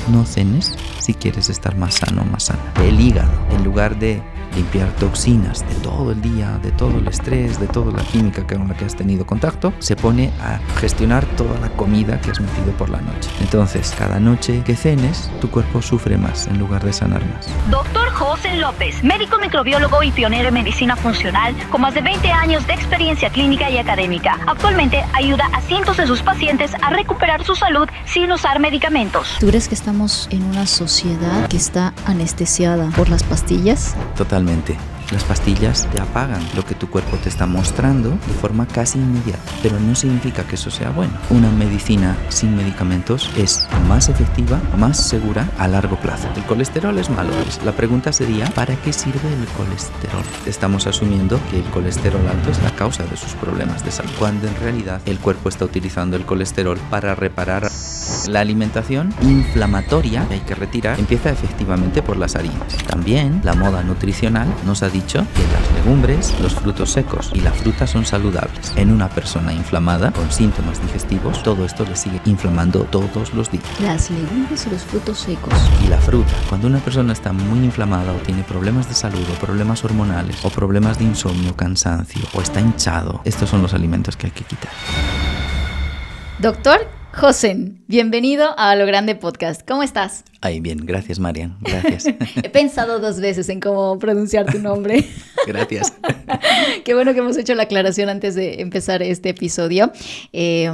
no cenes si quieres estar más sano o más sana. El hígado, en lugar de limpiar toxinas de todo el día, de todo el estrés, de toda la química con la que has tenido contacto, se pone a gestionar toda la comida que has metido por la noche. Entonces, cada noche que cenes, tu cuerpo sufre más en lugar de sanar más. Doctor José López, médico microbiólogo y pionero en medicina funcional, con más de 20 años de experiencia clínica y académica. Actualmente ayuda a cientos de sus pacientes a recuperar su salud sin usar medicamentos. ¿Tú crees que estamos en una sociedad que está anestesiada por las pastillas? Totalmente. Las pastillas te apagan lo que tu cuerpo te está mostrando de forma casi inmediata, pero no significa que eso sea bueno. Una medicina sin medicamentos es más efectiva, más segura a largo plazo. El colesterol es malo. La pregunta sería, ¿para qué sirve el colesterol? Estamos asumiendo que el colesterol alto es la causa de sus problemas de salud, cuando en realidad el cuerpo está utilizando el colesterol para reparar. La alimentación inflamatoria que hay que retirar empieza efectivamente por las harinas. También la moda nutricional nos ha dicho que las legumbres, los frutos secos y la fruta son saludables. En una persona inflamada con síntomas digestivos, todo esto le sigue inflamando todos los días. Las legumbres y los frutos secos. Y la fruta. Cuando una persona está muy inflamada o tiene problemas de salud o problemas hormonales o problemas de insomnio, cansancio o está hinchado, estos son los alimentos que hay que quitar. Doctor José, bienvenido a Lo Grande Podcast. ¿Cómo estás? Ay, bien, gracias Marian, gracias. He pensado 2 veces en cómo pronunciar tu nombre. Gracias. Qué bueno que hemos hecho la aclaración antes de empezar este episodio. Es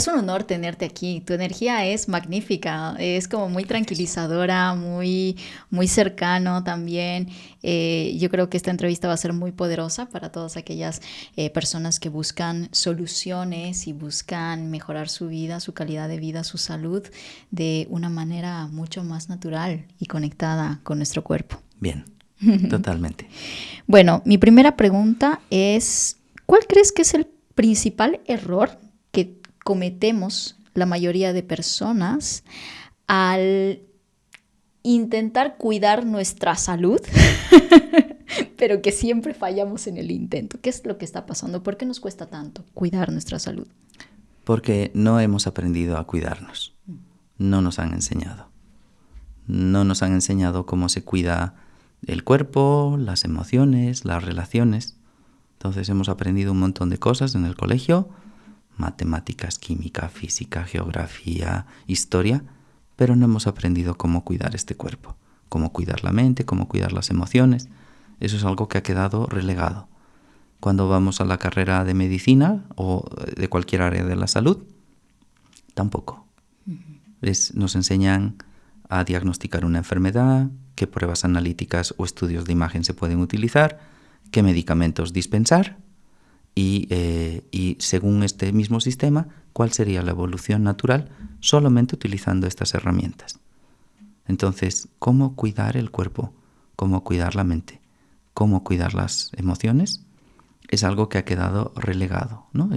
un honor tenerte aquí. Tu energía es magnífica, es como muy tranquilizadora, muy cercano también. Yo creo que esta entrevista va a ser muy poderosa para todas aquellas personas que buscan soluciones y buscan mejorar su vida, su calidad de vida, su salud de una manera mucho más natural y conectada con nuestro cuerpo. Bien, totalmente. Bueno, mi primera pregunta es, ¿cuál crees que es el principal error que cometemos la mayoría de personas al intentar cuidar nuestra salud, pero que siempre fallamos en el intento? ¿Qué es lo que está pasando? ¿Por qué nos cuesta tanto cuidar nuestra salud? Porque no hemos aprendido a cuidarnos. No nos han enseñado. No nos han enseñado cómo se cuida el cuerpo, las emociones, las relaciones. Entonces hemos aprendido un montón de cosas en el colegio, matemáticas, química, física, geografía, historia, pero no hemos aprendido cómo cuidar este cuerpo, cómo cuidar la mente, cómo cuidar las emociones. Eso es algo que ha quedado relegado. Cuando vamos a la carrera de medicina o de cualquier área de la salud, tampoco. Nos enseñan a diagnosticar una enfermedad, qué pruebas analíticas o estudios de imagen se pueden utilizar, qué medicamentos dispensar y según este mismo sistema, cuál sería la evolución natural solamente utilizando estas herramientas. Entonces, ¿cómo cuidar el cuerpo? ¿Cómo cuidar la mente? ¿Cómo cuidar las emociones? Es algo que ha quedado relegado, ¿no?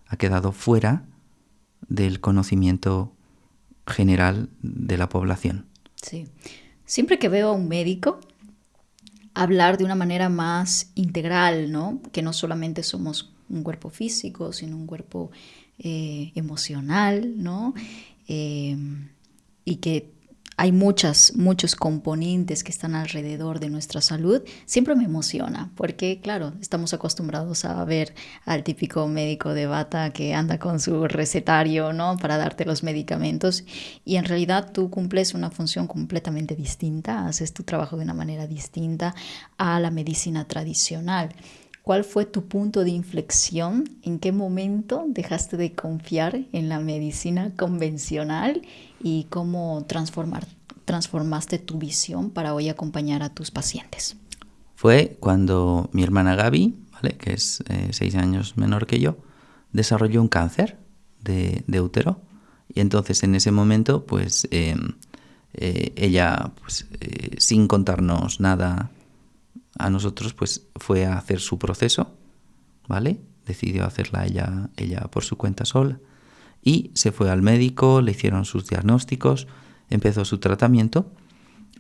Ha quedado fuera del conocimiento general de la población. Sí. Siempre que veo a un médico hablar de una manera más integral, ¿no? Que no solamente somos un cuerpo físico, sino un cuerpo emocional, ¿no? Y que hay muchos componentes que están alrededor de nuestra salud, siempre me emociona, porque claro, estamos acostumbrados a ver al típico médico de bata que anda con su recetario, ¿no? Para darte los medicamentos, y en realidad tú cumples una función completamente distinta, haces tu trabajo de una manera distinta a la medicina tradicional. ¿Cuál fue tu punto de inflexión? ¿En qué momento dejaste de confiar en la medicina convencional y cómo transformaste tu visión para hoy acompañar a tus pacientes? Fue cuando mi hermana Gaby, ¿vale? Que es 6 años menor que yo, desarrolló un cáncer de útero. Y entonces en ese momento, pues ella, sin contarnos nada a nosotros, pues fue a hacer su proceso, ¿vale? Decidió hacerla ella por su cuenta sola. Y se fue al médico, le hicieron sus diagnósticos, empezó su tratamiento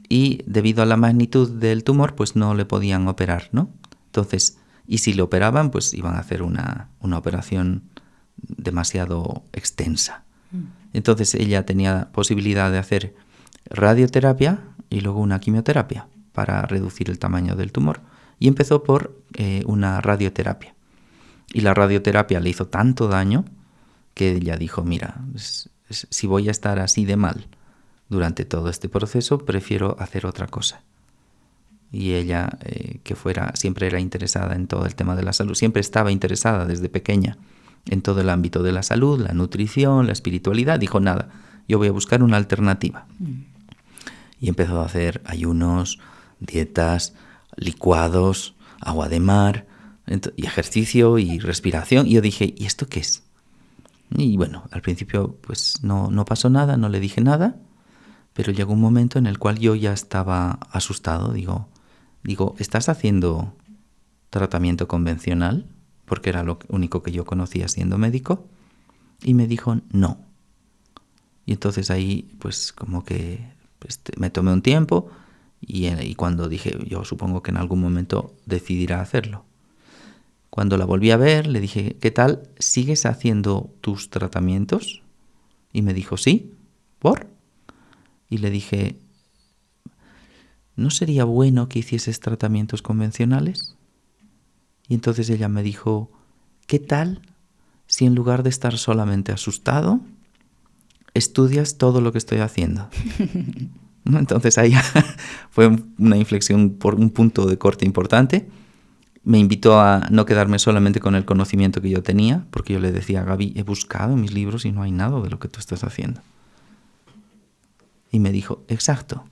y debido a la magnitud del tumor, pues no le podían operar, ¿no? Entonces, y si le operaban, pues iban a hacer una operación demasiado extensa. Entonces ella tenía posibilidad de hacer radioterapia y luego una quimioterapia para reducir el tamaño del tumor. Y empezó por una radioterapia. Y la radioterapia le hizo tanto daño que ella dijo, mira, si voy a estar así de mal durante todo este proceso, prefiero hacer otra cosa. Y ella, siempre era interesada en todo el tema de la salud, siempre estaba interesada desde pequeña en todo el ámbito de la salud, la nutrición, la espiritualidad, dijo, nada, yo voy a buscar una alternativa. Y empezó a hacer ayunos, dietas, licuados, agua de mar, y ejercicio y respiración. Y yo dije, ¿y esto qué es? Y bueno, al principio pues no pasó nada, no le dije nada, pero llegó un momento en el cual yo ya estaba asustado. Digo, ¿estás haciendo tratamiento convencional? Porque era lo único que yo conocía siendo médico. Y me dijo, no. Y entonces ahí pues como que me tomé un tiempo y cuando dije, yo supongo que en algún momento decidirá hacerlo. Cuando la volví a ver, le dije, ¿qué tal? ¿Sigues haciendo tus tratamientos? Y me dijo, sí. ¿Por? Y le dije, ¿no sería bueno que hicieses tratamientos convencionales? Y entonces ella me dijo, ¿qué tal si en lugar de estar solamente asustado, estudias todo lo que estoy haciendo? Entonces ahí fue una inflexión, por un punto de corte importante. Me invitó a no quedarme solamente con el conocimiento que yo tenía, porque yo le decía, Gaby, he buscado en mis libros y no hay nada de lo que tú estás haciendo. Y me dijo, exacto,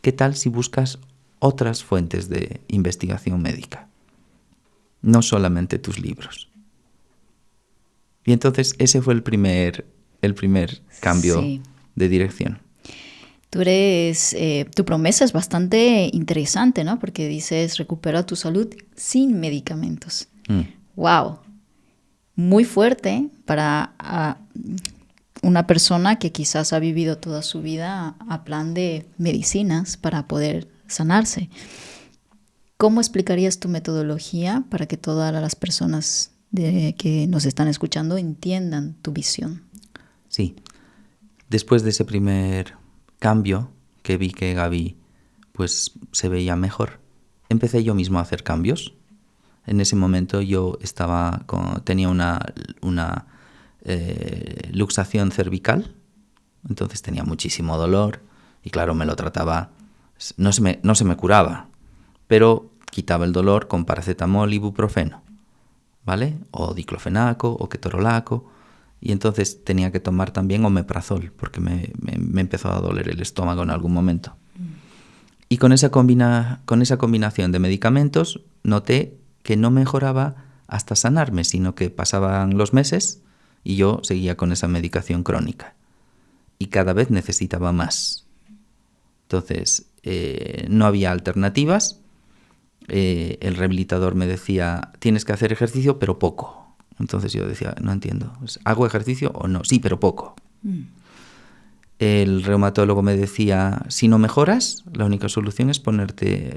¿qué tal si buscas otras fuentes de investigación médica? No solamente tus libros. Y entonces ese fue el primer cambio de dirección. Tu promesa es bastante interesante, ¿no? Porque dices, recupera tu salud sin medicamentos. ¡Wow! Muy fuerte para una persona que quizás ha vivido toda su vida a plan de medicinas para poder sanarse. ¿Cómo explicarías tu metodología para que todas las personas que nos están escuchando entiendan tu visión? Sí. Después de ese primer cambio que vi que Gaby pues se veía mejor, empecé yo mismo a hacer cambios. En ese momento yo tenía una luxación cervical, entonces tenía muchísimo dolor y claro, me lo trataba, no se me curaba, pero quitaba el dolor con paracetamol y ibuprofeno, ¿vale? O diclofenaco o ketorolaco. Y entonces tenía que tomar también omeprazol, porque me empezó a doler el estómago en algún momento. Y con esa combinación de medicamentos noté que no mejoraba hasta sanarme, sino que pasaban los meses y yo seguía con esa medicación crónica. Y cada vez necesitaba más. Entonces, no había alternativas. El rehabilitador me decía, tienes que hacer ejercicio, pero poco. Entonces yo decía, no entiendo, ¿hago ejercicio o no? Sí, pero poco. El reumatólogo me decía, si no mejoras, la única solución es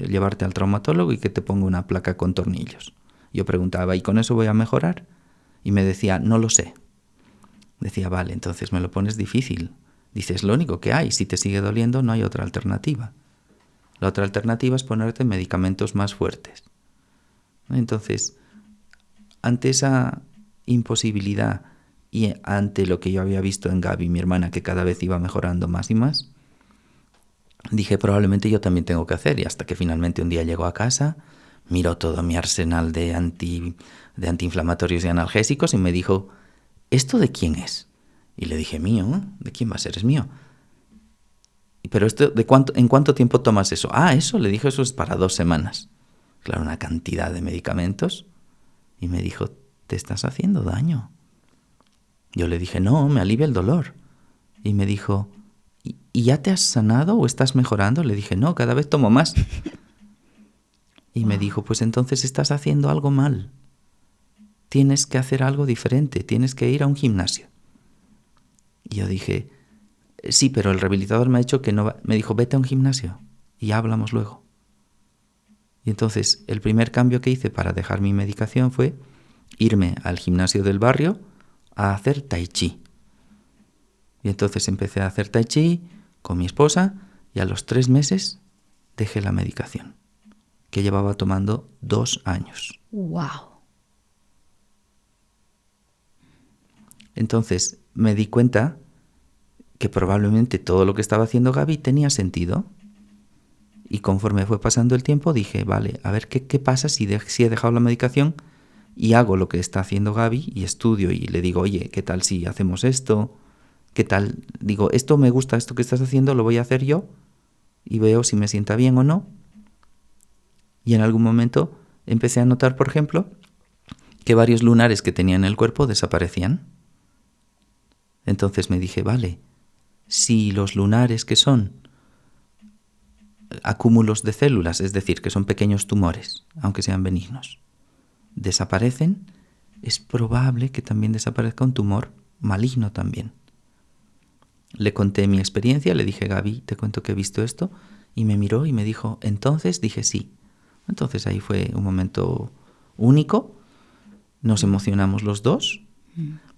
llevarte al traumatólogo y que te ponga una placa con tornillos. Yo preguntaba, ¿y con eso voy a mejorar? Y me decía, no lo sé. Decía, vale, entonces me lo pones difícil. Dices, lo único que hay, si te sigue doliendo no hay otra alternativa. La otra alternativa es ponerte medicamentos más fuertes. Entonces, ante esa imposibilidad y ante lo que yo había visto en Gaby, mi hermana, que cada vez iba mejorando más y más, dije, probablemente yo también tengo que hacer. Y hasta que finalmente un día llegó a casa, miró todo mi arsenal de antiinflamatorios y analgésicos y me dijo, ¿esto de quién es? Y le dije, mío. ¿De quién va a ser? Es mío. ¿Pero esto en cuánto tiempo tomas eso? Eso, le dije, eso es para 2 semanas. Claro, una cantidad de medicamentos. Y me dijo, ¿te estás haciendo daño? Yo le dije, no, me alivia el dolor. Y me dijo, ¿y ya te has sanado o estás mejorando? Le dije, no, cada vez tomo más. Y me dijo, pues entonces estás haciendo algo mal. Tienes que hacer algo diferente, tienes que ir a un gimnasio. Y yo dije, sí, pero el rehabilitador me ha dicho que no va. Me dijo, vete a un gimnasio y ya hablamos luego. Y entonces el primer cambio que hice para dejar mi medicación fue irme al gimnasio del barrio a hacer tai chi. Y entonces empecé a hacer tai chi con mi esposa Y a los 3 meses dejé la medicación, que llevaba tomando 2 años. ¡Wow! Entonces me di cuenta que probablemente todo lo que estaba haciendo Gaby tenía sentido. Y conforme fue pasando el tiempo dije, vale, a ver qué pasa si he dejado la medicación y hago lo que está haciendo Gaby y estudio y le digo, oye, ¿qué tal si hacemos esto? ¿Qué tal? Digo, esto me gusta, esto que estás haciendo lo voy a hacer yo y veo si me sienta bien o no. Y en algún momento empecé a notar, por ejemplo, que varios lunares que tenía en el cuerpo desaparecían. Entonces me dije, vale, si los lunares que son acúmulos de células, es decir, que son pequeños tumores, aunque sean benignos, desaparecen, es probable que también desaparezca un tumor maligno también. Le conté mi experiencia, le dije, Gaby, te cuento que he visto esto, y me miró y me dijo, entonces, dije sí. Entonces ahí fue un momento único, nos emocionamos los dos,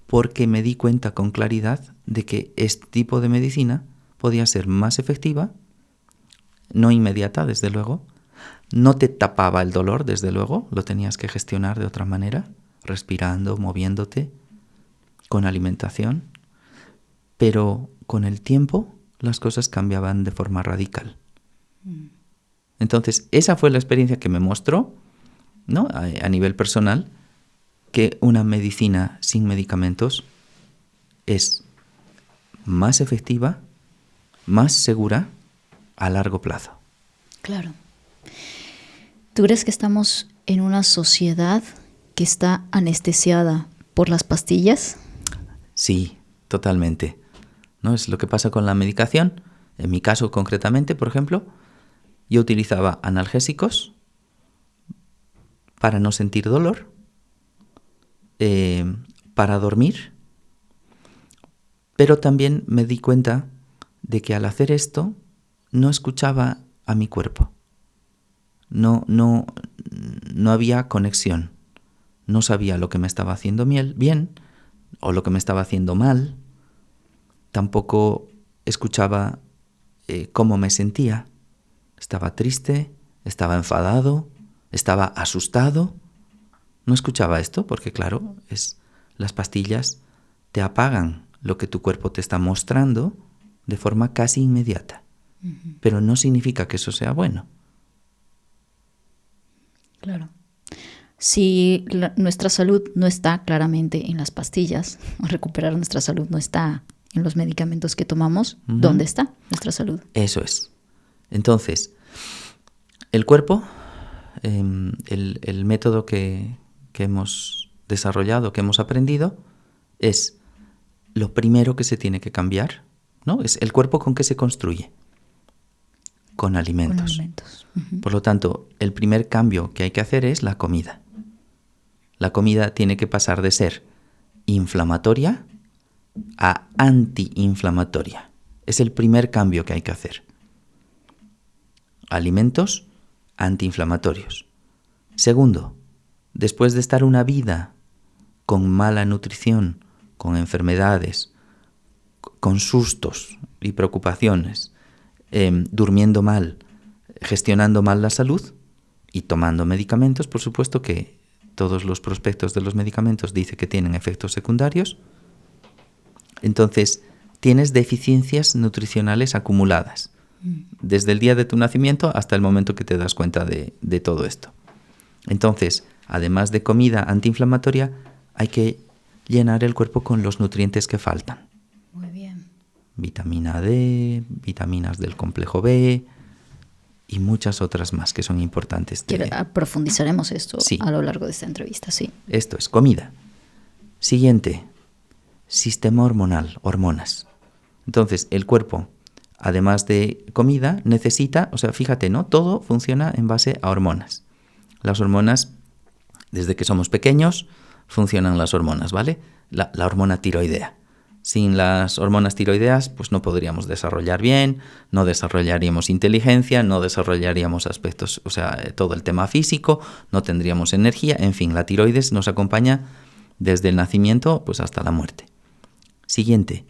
porque me di cuenta con claridad de que este tipo de medicina podía ser más efectiva, no inmediata, desde luego, no te tapaba el dolor, desde luego, lo tenías que gestionar de otra manera, respirando, moviéndote, con alimentación, pero con el tiempo las cosas cambiaban de forma radical. Entonces, esa fue la experiencia que me mostró, ¿no?, a nivel personal, que una medicina sin medicamentos es más efectiva, más segura a largo plazo. Claro. ¿Tú crees que estamos en una sociedad que está anestesiada por las pastillas? Sí, totalmente. ¿No? Es lo que pasa con la medicación. En mi caso concretamente, por ejemplo, yo utilizaba analgésicos para no sentir dolor, para dormir, pero también me di cuenta de que al hacer esto no escuchaba a mi cuerpo. No había conexión. No sabía lo que me estaba haciendo bien o lo que me estaba haciendo mal. Tampoco escuchaba cómo me sentía. Estaba triste, estaba enfadado, estaba asustado. No escuchaba esto porque, claro, las pastillas te apagan lo que tu cuerpo te está mostrando de forma casi inmediata. Uh-huh. Pero no significa que eso sea bueno. Claro. Si nuestra salud no está claramente en las pastillas, recuperar nuestra salud no está en los medicamentos que tomamos, uh-huh. ¿Dónde está nuestra salud? Eso es. Entonces, el cuerpo, el método que hemos desarrollado, que hemos aprendido, es lo primero que se tiene que cambiar, ¿no? Es el cuerpo con qué se construye. Con alimentos. Uh-huh. Por lo tanto, el primer cambio que hay que hacer es la comida. La comida tiene que pasar de ser inflamatoria a antiinflamatoria. Es el primer cambio que hay que hacer. Alimentos antiinflamatorios. Segundo, después de estar una vida con mala nutrición, con enfermedades, con sustos y preocupaciones, durmiendo mal, gestionando mal la salud y tomando medicamentos, por supuesto que todos los prospectos de los medicamentos dicen que tienen efectos secundarios, entonces tienes deficiencias nutricionales acumuladas desde el día de tu nacimiento hasta el momento que te das cuenta de todo esto. Entonces, además de comida antiinflamatoria, hay que llenar el cuerpo con los nutrientes que faltan. Muy bien. Vitamina D, vitaminas del complejo B y muchas otras más que son importantes. Profundizaremos esto sí. A lo largo de esta entrevista, sí. Esto es comida. Siguiente, sistema hormonal, hormonas. Entonces, el cuerpo, además de comida, necesita, o sea, fíjate, ¿no? Todo funciona en base a hormonas. Las hormonas, desde que somos pequeños, funcionan las hormonas, ¿vale? La hormona tiroidea. Sin las hormonas tiroideas, pues no podríamos desarrollar bien, no desarrollaríamos inteligencia, no desarrollaríamos aspectos, o sea, todo el tema físico, no tendríamos energía, en fin, la tiroides nos acompaña desde el nacimiento pues hasta la muerte. Siguiente,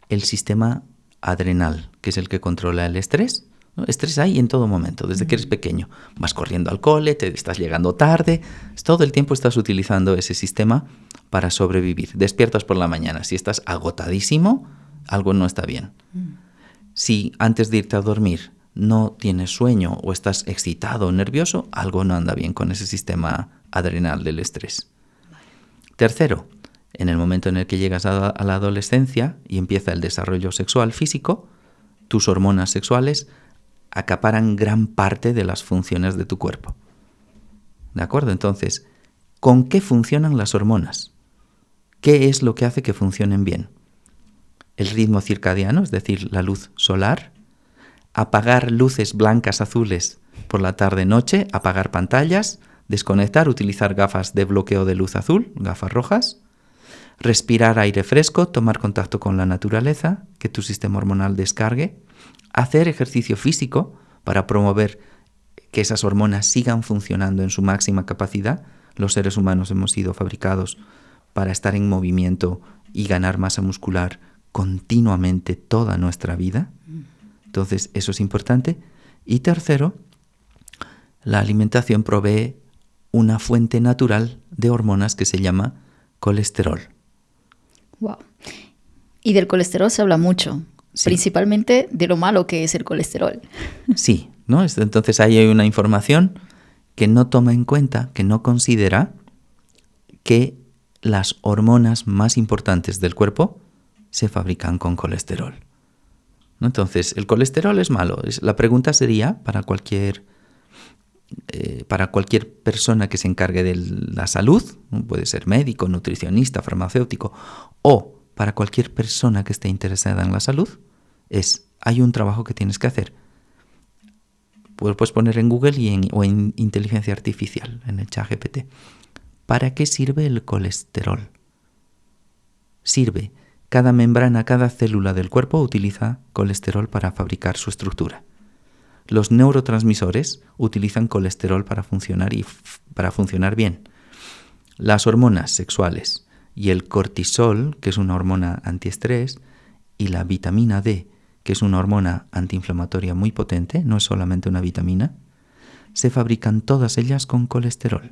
el sistema adrenal, que es el que controla el estrés ¿no? Estrés hay en todo momento, desde que eres pequeño. Vas corriendo al cole, te estás llegando tarde, todo el tiempo estás utilizando ese sistema para sobrevivir. Despiertas por la mañana, si estás agotadísimo, algo no está bien. Si antes de irte a dormir no tienes sueño o estás excitado o nervioso, algo no anda bien con ese sistema adrenal del estrés. Tercero, en el momento en el que llegas a la adolescencia y empieza el desarrollo sexual físico, tus hormonas sexuales acaparan gran parte de las funciones de tu cuerpo. ¿De acuerdo? Entonces, ¿con qué funcionan las hormonas? ¿Qué es lo que hace que funcionen bien? El ritmo circadiano, es decir, la luz solar, apagar luces blancas, azules por la tarde-noche, apagar pantallas, desconectar, utilizar gafas de bloqueo de luz azul, gafas rojas, respirar aire fresco, tomar contacto con la naturaleza, que tu sistema hormonal descargue, hacer ejercicio físico para promover que esas hormonas sigan funcionando en su máxima capacidad. Los seres humanos hemos sido fabricados para estar en movimiento y ganar masa muscular continuamente toda nuestra vida. Entonces, eso es importante. Y tercero, la alimentación provee una fuente natural de hormonas que se llama colesterol. Wow. Y del colesterol se habla mucho, sí. Principalmente de lo malo que es el colesterol. Sí, ¿no? Entonces ahí hay una información que no toma en cuenta, que no considera que las hormonas más importantes del cuerpo se fabrican con colesterol, ¿no? Entonces, el colesterol es malo. La pregunta sería para cualquier persona que se encargue de la salud, ¿no? Puede ser médico, nutricionista, farmacéutico, o para cualquier persona que esté interesada en la salud, hay un trabajo que tienes que hacer. Puedes poner en Google o en inteligencia artificial, en el ChatGPT. ¿Para qué sirve el colesterol? Sirve. Cada membrana, cada célula del cuerpo utiliza colesterol para fabricar su estructura. Los neurotransmisores utilizan colesterol para funcionar y para funcionar bien. Las hormonas sexuales y el cortisol, que es una hormona antiestrés, y la vitamina D, que es una hormona antiinflamatoria muy potente, no es solamente una vitamina, se fabrican todas ellas con colesterol.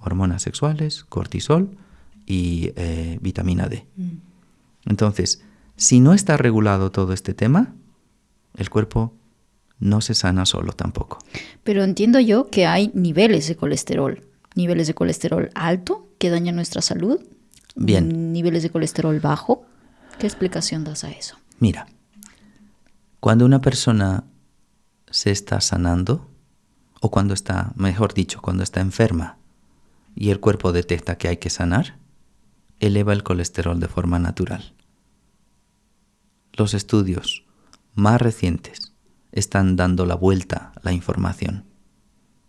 Hormonas sexuales, cortisol y vitamina D. Entonces, si no está regulado todo este tema, el cuerpo no se sana solo tampoco. Pero entiendo yo que hay niveles de colesterol. Niveles de colesterol alto que dañan nuestra salud. Bien. Niveles de colesterol bajo. ¿Qué explicación das a eso? Mira, cuando una persona se está sanando, o cuando está, mejor dicho, cuando está enferma y el cuerpo detecta que hay que sanar, eleva el colesterol de forma natural. Los estudios más recientes están dando la vuelta a la información.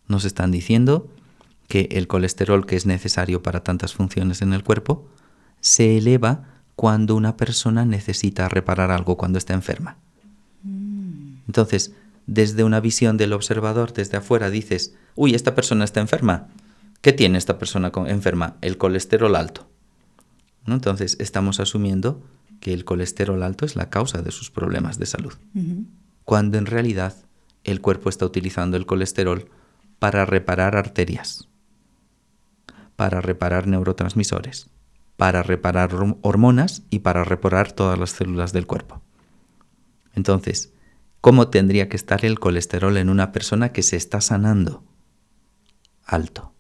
Nos están diciendo que el colesterol que es necesario para tantas funciones en el cuerpo se eleva cuando una persona necesita reparar algo, cuando está enferma. Entonces, desde una visión del observador, desde afuera, dices, uy, esta persona está enferma. ¿Qué tiene esta persona enferma? El colesterol alto, ¿no? Entonces, estamos asumiendo que el colesterol alto es la causa de sus problemas de salud. Cuando en realidad el cuerpo está utilizando el colesterol para reparar arterias, para reparar neurotransmisores, para reparar hormonas y para reparar todas las células del cuerpo. Entonces, ¿cómo tendría que estar el colesterol en una persona que se está sanando? Alto.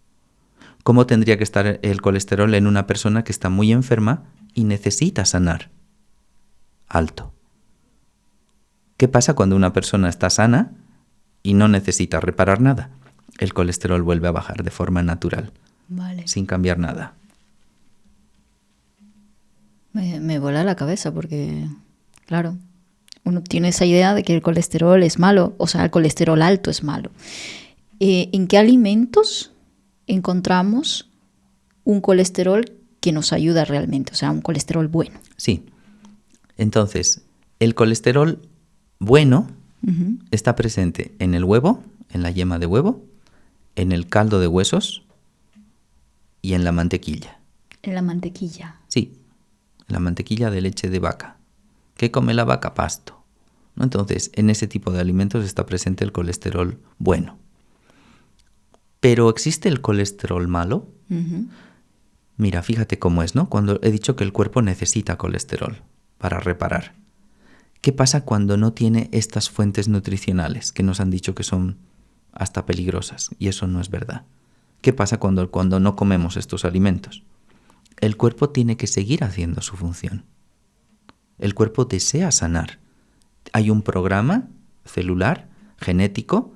¿Cómo tendría que estar el colesterol en una persona que está muy enferma y necesita sanar? Alto. ¿Qué pasa cuando una persona está sana y no necesita reparar nada? El colesterol vuelve a bajar de forma natural, sin cambiar nada. Me vuela la cabeza porque, claro, uno tiene esa idea de que el colesterol es malo, o sea, el colesterol alto es malo. ¿En qué alimentos encontramos un colesterol que nos ayuda realmente? O sea, un colesterol bueno. Sí. Entonces, el colesterol bueno está presente en el huevo, en la yema de huevo, en el caldo de huesos y en la mantequilla. ¿En la mantequilla? Sí, en la mantequilla de leche de vaca. ¿Qué come la vaca? Pasto. ¿no? Entonces, en ese tipo de alimentos está presente el colesterol bueno. ¿Pero existe el colesterol malo? Ujú. Mira, fíjate cómo es, ¿no? Cuando he dicho que el cuerpo necesita colesterol para reparar. ¿Qué pasa cuando no tiene estas fuentes nutricionales que nos han dicho que son hasta peligrosas? Y eso no es verdad. ¿Qué pasa cuando no comemos estos alimentos? El cuerpo tiene que seguir haciendo su función. El cuerpo desea sanar. Hay un programa celular, genético,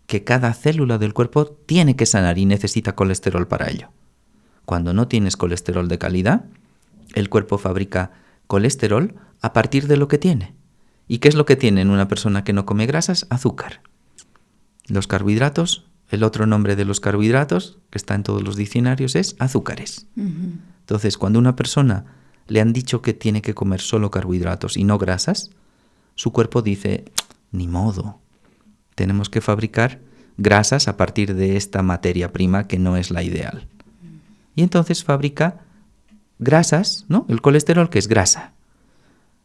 que cada célula del cuerpo tiene que sanar y necesita colesterol para ello. Cuando no tienes colesterol de calidad, el cuerpo fabrica colesterol a partir de lo que tiene. ¿Y qué es lo que tiene en una persona que no come grasas? Azúcar. Los carbohidratos, el otro nombre de los carbohidratos, que está en todos los diccionarios, es azúcares. Ujú. Entonces, cuando a una persona le han dicho que tiene que comer solo carbohidratos y no grasas, su cuerpo dice, ni modo, tenemos que fabricar grasas a partir de esta materia prima que no es la ideal. Y entonces fabrica grasas, ¿no? El colesterol, que es grasa.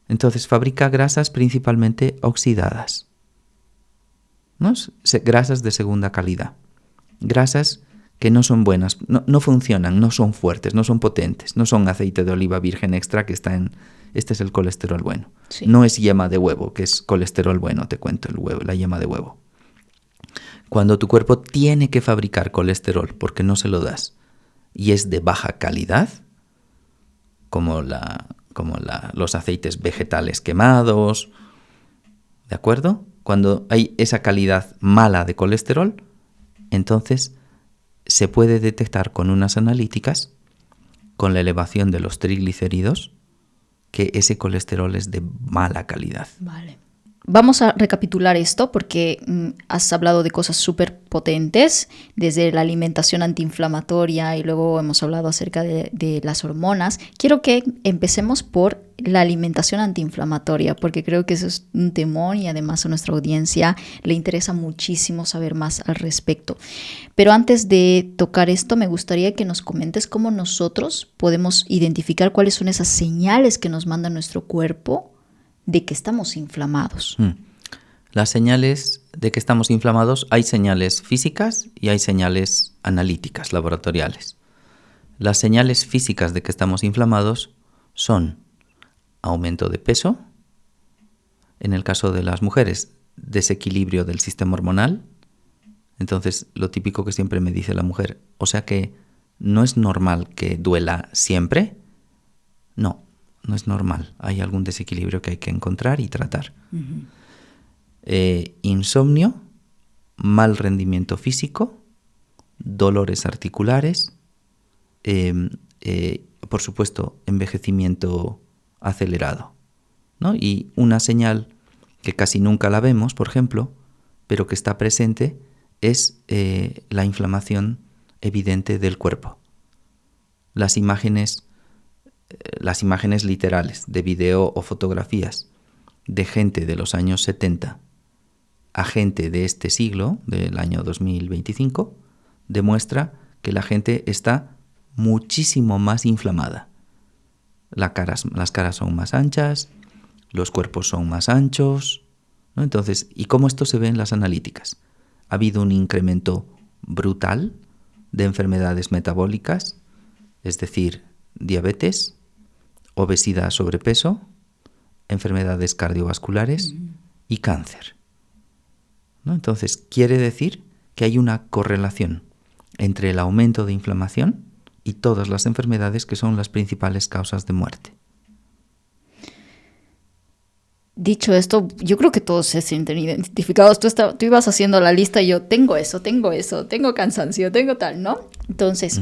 Entonces fabrica grasas principalmente oxidadas, ¿no? Grasas de segunda calidad. Grasas que no son buenas, no funcionan, no son fuertes, no son potentes, no son aceite de oliva virgen extra que está en... Este es el colesterol bueno. Sí. No es yema de huevo, que es colesterol bueno, te cuento, el huevo, la yema de huevo. Cuando tu cuerpo tiene que fabricar colesterol porque no se lo das y es de baja calidad, como los aceites vegetales quemados, ¿de acuerdo? Cuando hay esa calidad mala de colesterol, entonces se puede detectar con unas analíticas, con la elevación de los triglicéridos, que ese colesterol es de mala calidad. Vale. Vamos a recapitular esto porque has hablado de cosas súper potentes, desde la alimentación antiinflamatoria y luego hemos hablado acerca de las hormonas. Quiero que empecemos por la alimentación antiinflamatoria porque creo que eso es un temor y además a nuestra audiencia le interesa muchísimo saber más al respecto. Pero antes de tocar esto, me gustaría que nos comentes cómo nosotros podemos identificar cuáles son esas señales que nos manda nuestro cuerpo de que estamos inflamados. Las señales de que estamos inflamados, hay señales físicas y hay señales analíticas, laboratoriales. Las señales físicas de que estamos inflamados son aumento de peso, en el caso de las mujeres, desequilibrio del sistema hormonal. Entonces, lo típico que siempre me dice la mujer, o sea que no es normal que duela siempre. No es normal. Hay algún desequilibrio que hay que encontrar y tratar. Uh-huh. Insomnio, mal rendimiento físico, dolores articulares, por supuesto, envejecimiento acelerado, ¿no? Y una señal que casi nunca la vemos, por ejemplo, pero que está presente, es la inflamación evidente del cuerpo. Las imágenes literales de video o fotografías de gente de los años 70 a gente de este siglo, del año 2025, demuestra que la gente está muchísimo más inflamada. Las caras son más anchas, los cuerpos son más anchos, ¿no? Entonces, ¿y cómo esto se ve en las analíticas? Ha habido un incremento brutal de enfermedades metabólicas, es decir, diabetes, obesidad, sobrepeso, enfermedades cardiovasculares y cáncer, ¿no? Entonces, quiere decir que hay una correlación entre el aumento de inflamación y todas las enfermedades que son las principales causas de muerte. Dicho esto, yo creo que todos se sienten identificados. Tú ibas haciendo la lista y yo tengo eso, tengo cansancio, tengo tal, ¿no? Entonces,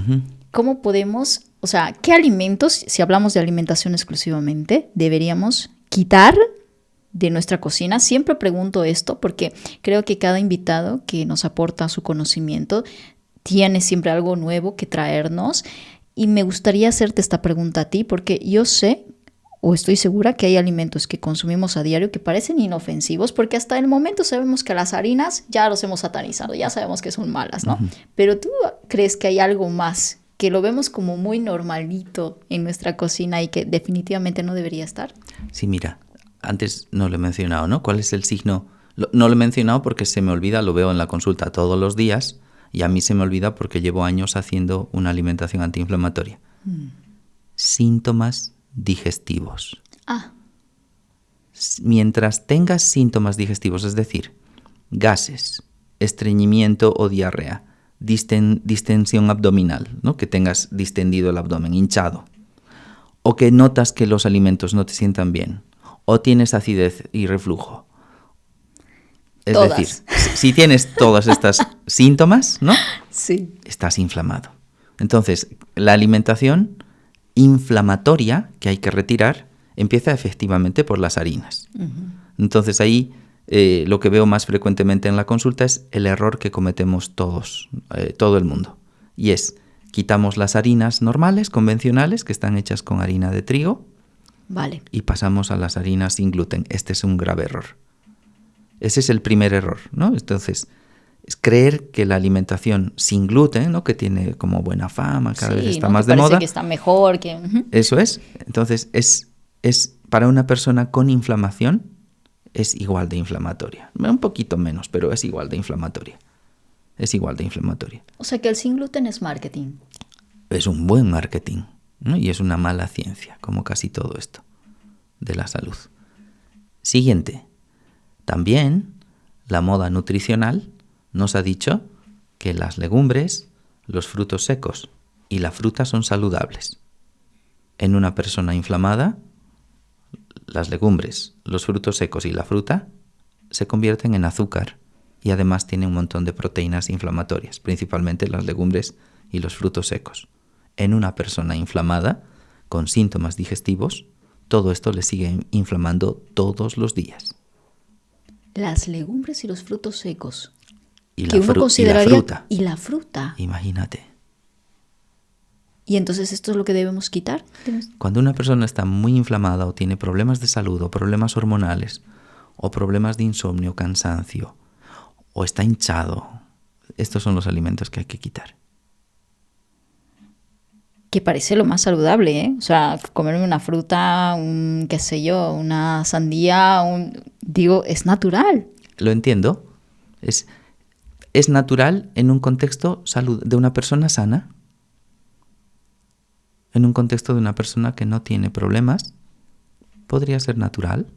¿cómo podemos, o sea, qué alimentos, si hablamos de alimentación exclusivamente, deberíamos quitar de nuestra cocina? Siempre pregunto esto porque creo que cada invitado que nos aporta su conocimiento tiene siempre algo nuevo que traernos y me gustaría hacerte esta pregunta a ti porque yo sé o estoy segura que hay alimentos que consumimos a diario que parecen inofensivos porque hasta el momento sabemos que las harinas ya los hemos satanizado, ya sabemos que son malas, ¿no? Pero ¿tú crees que hay algo más que lo vemos como muy normalito en nuestra cocina y que definitivamente no debería estar? Sí, mira, antes no lo he mencionado, ¿no? ¿Cuál es el signo? No lo he mencionado porque se me olvida, lo veo en la consulta todos los días y a mí se me olvida porque llevo años haciendo una alimentación antiinflamatoria. Síntomas digestivos. Mientras tengas síntomas digestivos, es decir, gases, estreñimiento o diarrea, distensión abdominal, ¿no? Que tengas distendido el abdomen, hinchado, o que notas que los alimentos no te sientan bien, o tienes acidez y reflujo. Es decir, si tienes todos estos síntomas, ¿no? Sí. Estás inflamado. Entonces, la alimentación inflamatoria que hay que retirar empieza efectivamente por las harinas. Entonces ahí lo que veo más frecuentemente en la consulta es el error que cometemos todos, todo el mundo. Y es, quitamos las harinas normales, convencionales, que están hechas con harina de trigo, vale, y pasamos a las harinas sin gluten. Este es un grave error. Ese es el primer error, ¿no? Entonces, es creer que la alimentación sin gluten, ¿no? Que tiene como buena fama, cada vez está más de moda. Parece que está mejor, que... Eso es. Entonces, es para una persona con inflamación, es igual de inflamatoria. Un poquito menos, pero es igual de inflamatoria. Es igual de inflamatoria. O sea que el sin gluten es marketing. Es un buen marketing, ¿no? Y es una mala ciencia, como casi todo esto de la salud. Siguiente. También la moda nutricional nos ha dicho que las legumbres, los frutos secos y la fruta son saludables. En una persona inflamada, las legumbres, los frutos secos y la fruta se convierten en azúcar y además tienen un montón de proteínas inflamatorias, principalmente las legumbres y los frutos secos. En una persona inflamada, con síntomas digestivos, todo esto le sigue inflamando todos los días. Las legumbres y los frutos secos. Y que uno consideraría... y la fruta. Y la fruta. Imagínate. ¿Y entonces esto es lo que debemos quitar? Cuando una persona está muy inflamada o tiene problemas de salud o problemas hormonales o problemas de insomnio, cansancio o está hinchado, estos son los alimentos que hay que quitar. Que parece lo más saludable, ¿eh? O sea, comerme una fruta, qué sé yo, una sandía, digo, es natural. Lo entiendo. Es natural en un contexto de una persona sana. En un contexto de una persona que no tiene problemas, podría ser natural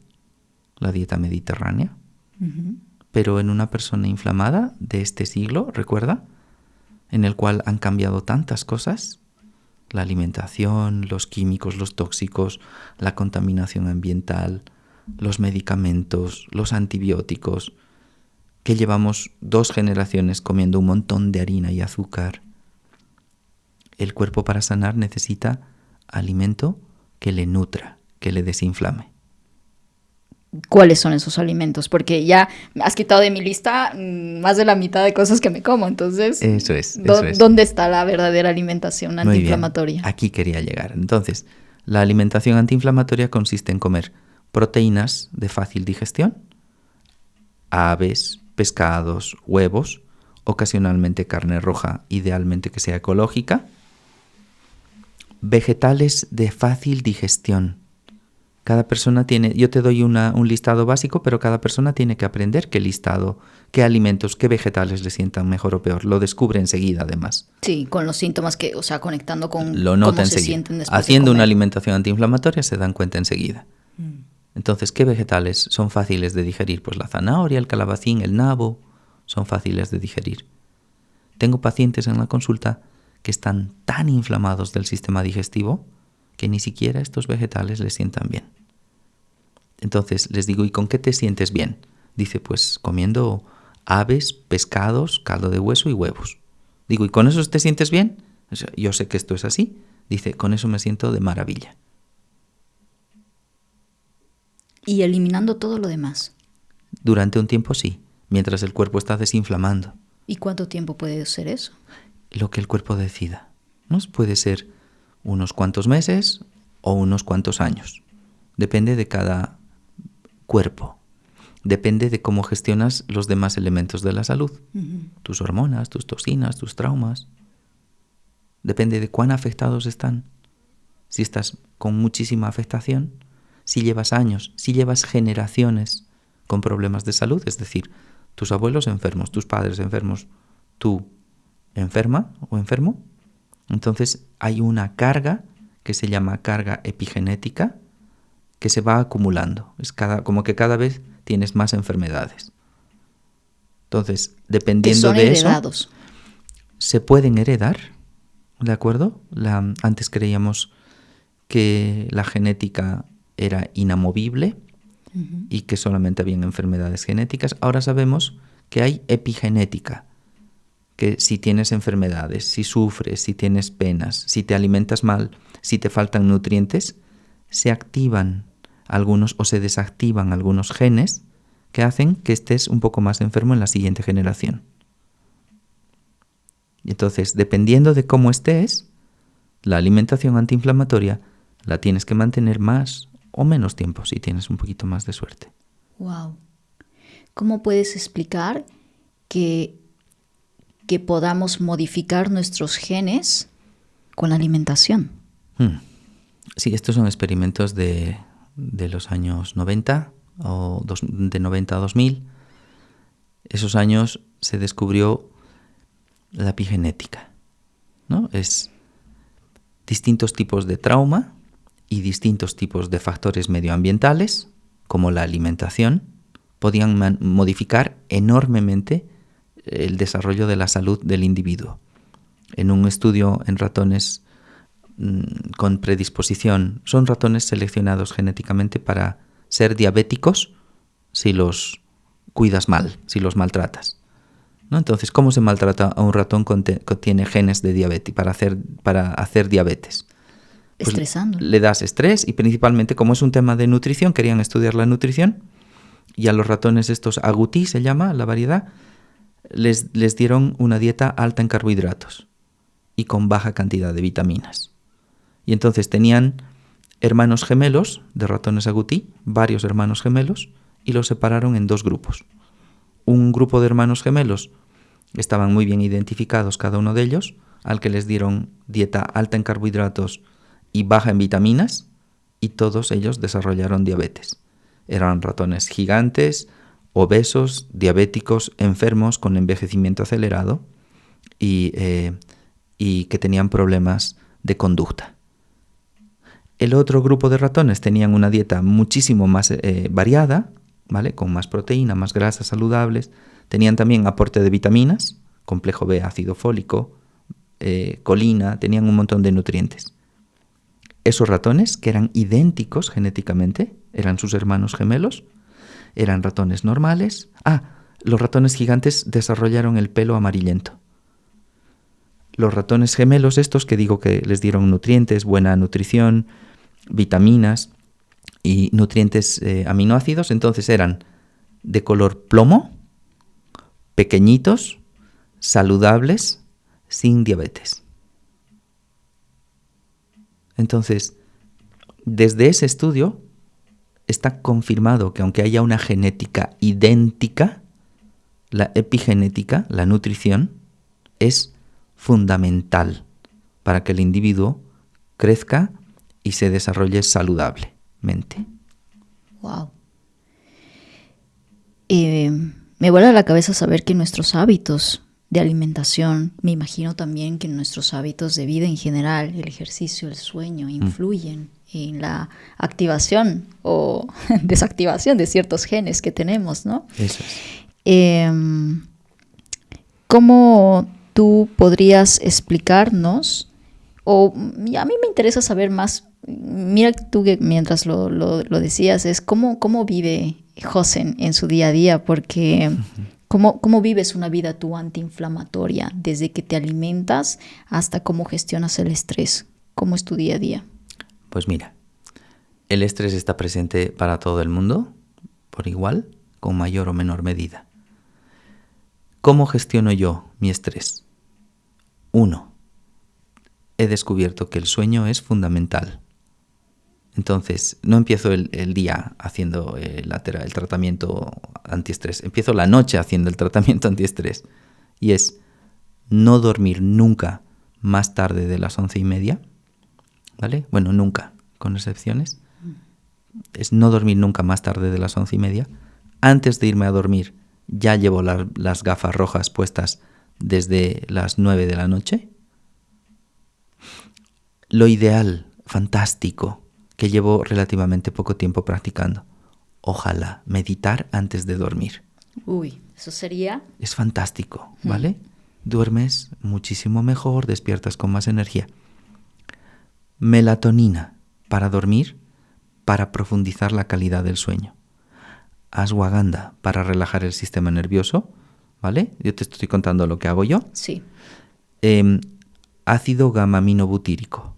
la dieta mediterránea. Pero en una persona inflamada de este siglo, recuerda, en el cual han cambiado tantas cosas, la alimentación, los químicos, los tóxicos, la contaminación ambiental, los medicamentos, los antibióticos, que llevamos 2 generaciones comiendo un montón de harina y azúcar. El cuerpo para sanar necesita alimento que le nutra, que le desinflame. ¿Cuáles son esos alimentos? Porque ya has quitado de mi lista más de la mitad de cosas que me como, entonces... Eso es. ¿Dónde está la verdadera alimentación antiinflamatoria? Muy bien. Aquí quería llegar. Entonces, la alimentación antiinflamatoria consiste en comer proteínas de fácil digestión, aves, pescados, huevos, ocasionalmente carne roja, idealmente que sea ecológica, vegetales de fácil digestión. Cada persona tiene, yo te doy un listado básico, pero cada persona tiene que aprender qué alimentos, qué vegetales le sientan mejor o peor. Lo descubre enseguida, además. Sí, con los síntomas que, o sea, conectando con lo nota cómo enseguida. se sienten después Haciendo de comer. una alimentación antiinflamatoria se dan cuenta enseguida. Entonces, ¿qué vegetales son fáciles de digerir? Pues la zanahoria, el calabacín, el nabo, son fáciles de digerir. Tengo pacientes en la consulta que están tan inflamados del sistema digestivo que ni siquiera estos vegetales les sientan bien. Entonces les digo, ¿y con qué te sientes bien? Dice, pues comiendo aves, pescados, caldo de hueso y huevos. Digo, ¿y con eso te sientes bien? O sea, yo sé que esto es así. Dice, con eso me siento de maravilla. Y eliminando todo lo demás. Durante un tiempo sí, mientras el cuerpo está desinflamando. ¿Y cuánto tiempo puede ser eso? Lo que el cuerpo decida, ¿no? Puede ser unos cuantos meses o unos cuantos años. Depende de cada cuerpo. Depende de cómo gestionas los demás elementos de la salud. Tus hormonas, tus toxinas, tus traumas. Depende de cuán afectados están. Si estás con muchísima afectación, si llevas años, si llevas generaciones con problemas de salud, es decir, tus abuelos enfermos, tus padres enfermos, tú enferma o enfermo, entonces hay una carga que se llama carga epigenética que se va acumulando. Es como que cada vez tienes más enfermedades. Entonces, dependiendo de heredados. eso, se pueden heredar, ¿de acuerdo? Antes creíamos que la genética era inamovible y que solamente habían enfermedades genéticas. Ahora sabemos que hay epigenética, que si tienes enfermedades, si sufres, si tienes penas, si te alimentas mal, si te faltan nutrientes, se activan algunos o se desactivan algunos genes que hacen que estés un poco más enfermo en la siguiente generación. Y entonces, dependiendo de cómo estés, la alimentación antiinflamatoria la tienes que mantener más o menos tiempo si tienes un poquito más de suerte. Wow. ¿Cómo puedes explicar que podamos modificar nuestros genes con la alimentación? Sí, estos son experimentos de los años 90 o de 90 a 2000. Esos años se descubrió la epigenética, ¿no? Es distintos tipos de trauma y distintos tipos de factores medioambientales, como la alimentación, podían modificar enormemente el desarrollo de la salud del individuo. En un estudio en ratones con predisposición, son ratones seleccionados genéticamente para ser diabéticos si los cuidas mal, si los maltratas, ¿no? Entonces, ¿cómo se maltrata a un ratón que tiene genes de diabetes para hacer diabetes? Pues estresando. Le das estrés y principalmente, como es un tema de nutrición, querían estudiar la nutrición y a los ratones estos agouti se llama la variedad, les dieron una dieta alta en carbohidratos y con baja cantidad de vitaminas. Y entonces tenían hermanos gemelos de ratones agouti, varios hermanos gemelos, y los separaron en dos grupos. Un grupo de hermanos gemelos estaban muy bien identificados cada uno de ellos, al que les dieron dieta alta en carbohidratos y baja en vitaminas, y todos ellos desarrollaron diabetes. Eran ratones gigantes, obesos, diabéticos, enfermos con envejecimiento acelerado y que tenían problemas de conducta. El otro grupo de ratones tenían una dieta muchísimo más variada, ¿vale? Con más proteína, más grasas saludables. Tenían también aporte de vitaminas, complejo B, ácido fólico, colina, tenían un montón de nutrientes. Esos ratones, que eran idénticos genéticamente, eran sus hermanos gemelos, eran ratones normales. Los ratones gigantes desarrollaron el pelo amarillento. Los ratones gemelos estos, que digo que les dieron nutrientes, buena nutrición, vitaminas y nutrientes aminoácidos, entonces eran de color plomo, pequeñitos, saludables, sin diabetes. Entonces, desde ese estudio está confirmado que aunque haya una genética idéntica, la epigenética, la nutrición, es fundamental para que el individuo crezca y se desarrolle saludablemente. Wow. Me vuela a la cabeza saber que nuestros hábitos de alimentación, me imagino también que nuestros hábitos de vida en general, el ejercicio, el sueño, influyen en la activación o desactivación de ciertos genes que tenemos, ¿no? Eso es. ¿Cómo tú podrías explicarnos? O a mí me interesa saber más. Mira tú que mientras lo decías, es cómo vive Josen en su día a día, porque ¿cómo vives una vida tú antiinflamatoria? Desde que te alimentas hasta cómo gestionas el estrés. ¿Cómo es tu día a día? Pues mira, el estrés está presente para todo el mundo, por igual, con mayor o menor medida. ¿Cómo gestiono yo mi estrés? 1. He descubierto que el sueño es fundamental. Entonces, no empiezo el día haciendo el tratamiento antiestrés. Empiezo la noche haciendo el tratamiento antiestrés. Y es no dormir nunca más tarde de las 11:30. ¿Vale? Bueno, nunca, con excepciones. es no dormir nunca más tarde de las 11:30. Antes de irme a dormir ya llevo las gafas rojas puestas desde las 9 de la noche. Lo ideal, fantástico, que llevo relativamente poco tiempo practicando. Ojalá meditar antes de dormir. Uy, eso sería... Es fantástico, ¿vale? Duermes muchísimo mejor, despiertas con más energía. Melatonina para dormir, para profundizar la calidad del sueño. Ashwagandha para relajar el sistema nervioso, ¿vale? Yo te estoy contando lo que hago yo. Sí. Ácido gamma-aminobutírico.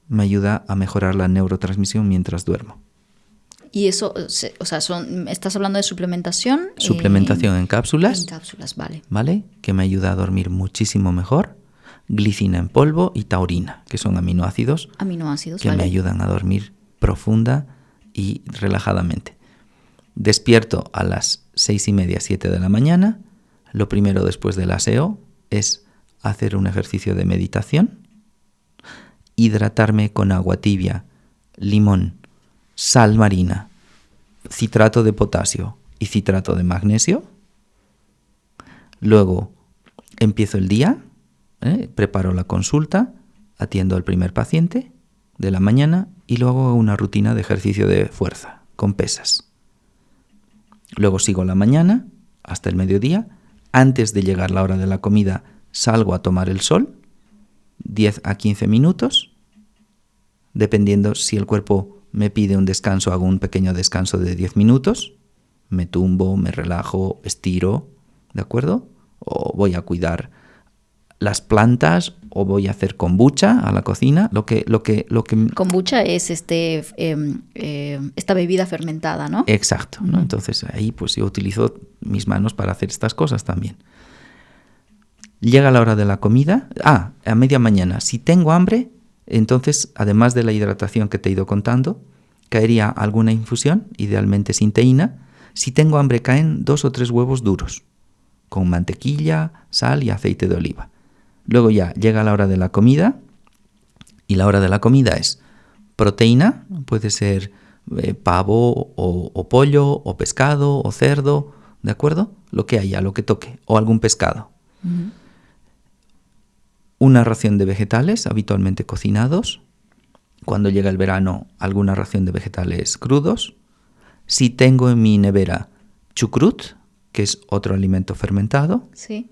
Me ayuda a mejorar la neurotransmisión mientras duermo. Y eso, o sea, ¿estás hablando de suplementación? Suplementación en cápsulas. En cápsulas, vale. ¿Vale? Que me ayuda a dormir muchísimo mejor. Glicina en polvo y taurina, que son aminoácidos. Aminoácidos, que vale. me ayudan a dormir profunda y relajadamente. Despierto a las 6:30, 7 de la mañana. Lo primero después del aseo es hacer un ejercicio de meditación. Hidratarme con agua tibia, limón, sal marina, citrato de potasio y citrato de magnesio. Luego empiezo el día, preparo la consulta, atiendo al primer paciente de la mañana y luego hago una rutina de ejercicio de fuerza con pesas. Luego sigo la mañana hasta el mediodía. Antes de llegar la hora de la comida salgo a tomar el sol, 10 a 15 minutos. Dependiendo si el cuerpo me pide un descanso, hago un pequeño descanso de 10 minutos. Me tumbo, me relajo, estiro, ¿de acuerdo? O voy a cuidar las plantas o voy a hacer kombucha a la cocina. Lo que Kombucha es esta bebida fermentada, ¿no? Exacto, ¿no? Entonces ahí pues yo utilizo mis manos para hacer estas cosas también. Llega la hora de la comida. A media mañana, si tengo hambre, entonces además de la hidratación que te he ido contando, caería alguna infusión, idealmente sin teína. Si tengo hambre caen 2 o 3 huevos duros, con mantequilla, sal y aceite de oliva. Luego ya llega la hora de la comida, y la hora de la comida es proteína, puede ser pavo o pollo o pescado o cerdo, ¿de acuerdo? Lo que haya, lo que toque, o algún pescado. Uh-huh. Una ración de vegetales, habitualmente cocinados. Cuando llega el verano, alguna ración de vegetales crudos. Si tengo en mi nevera chucrut, que es otro alimento fermentado. Sí.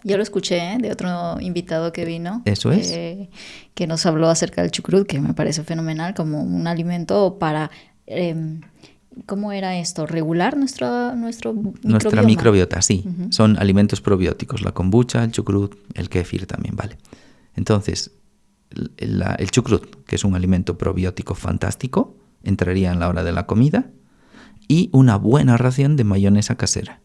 Yo lo escuché de otro invitado que vino. Eso es. Que nos habló acerca del chucrut, que me parece fenomenal, como un alimento para, ¿cómo era esto? Regular nuestra microbiota, sí. Uh-huh. Son alimentos probióticos, la kombucha, el chucrut, el kéfir también, vale. Entonces, el chucrut, que es un alimento probiótico fantástico, entraría en la hora de la comida, y una buena ración de mayonesa casera.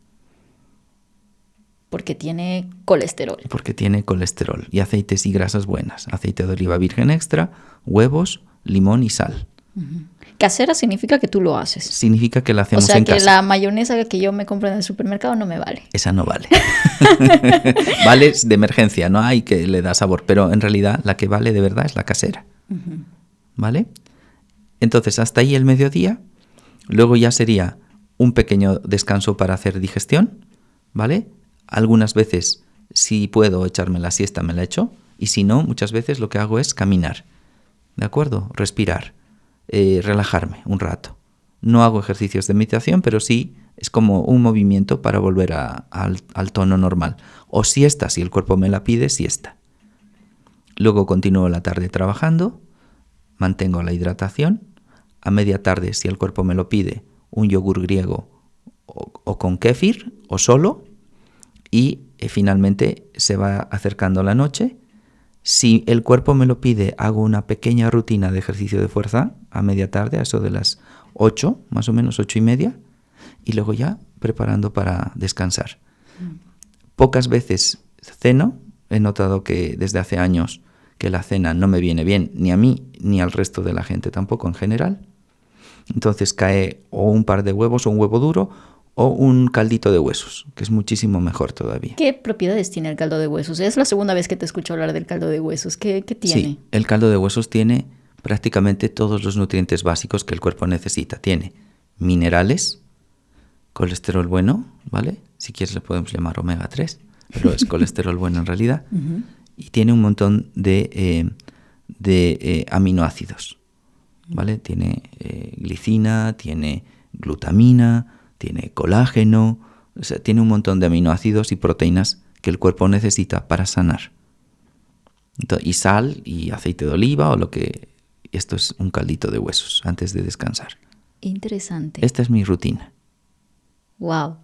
Porque tiene colesterol. Porque tiene colesterol y aceites y grasas buenas. Aceite de oliva virgen extra, huevos, limón y sal. Uh-huh. Casera significa que tú lo haces. Significa que la hacemos en casa. O sea, que la mayonesa que yo me compro en el supermercado no me vale. Esa no vale. Vale de emergencia, no hay que le da sabor. Pero en realidad la que vale de verdad es la casera. Uh-huh. ¿Vale? Entonces, hasta ahí el mediodía. Luego ya sería un pequeño descanso para hacer digestión. ¿Vale? Algunas veces, si puedo echarme la siesta, me la echo. Y si no, muchas veces lo que hago es caminar. ¿De acuerdo? Respirar. Relajarme un rato. No hago ejercicios de meditación, pero sí es como un movimiento para volver al tono normal. O siesta, si el cuerpo me la pide, siesta. Luego continúo la tarde trabajando. Mantengo la hidratación. A media tarde, si el cuerpo me lo pide, un yogur griego o con kéfir o solo. Y finalmente se va acercando la noche. Si el cuerpo me lo pide, hago una pequeña rutina de ejercicio de fuerza a media tarde, a eso de las 8, más o menos 8:30, y luego ya preparando para descansar. Pocas veces ceno. He notado que desde hace años que la cena no me viene bien, ni a mí ni al resto de la gente tampoco en general. Entonces cae o un par de huevos o un huevo duro, o un caldito de huesos, que es muchísimo mejor todavía. ¿Qué propiedades tiene el caldo de huesos? Es la segunda vez que te escucho hablar del caldo de huesos. ¿Qué tiene? Sí, el caldo de huesos tiene prácticamente todos los nutrientes básicos que el cuerpo necesita. Tiene minerales, colesterol bueno, ¿vale? Si quieres le podemos llamar omega 3, pero es colesterol bueno en realidad. Y tiene un montón de aminoácidos, ¿vale? Tiene glicina, tiene glutamina, tiene colágeno, o sea, tiene un montón de aminoácidos y proteínas que el cuerpo necesita para sanar. Entonces, y sal y aceite de oliva o lo que... Esto es un caldito de huesos antes de descansar. Interesante. Esta es mi rutina. Wow.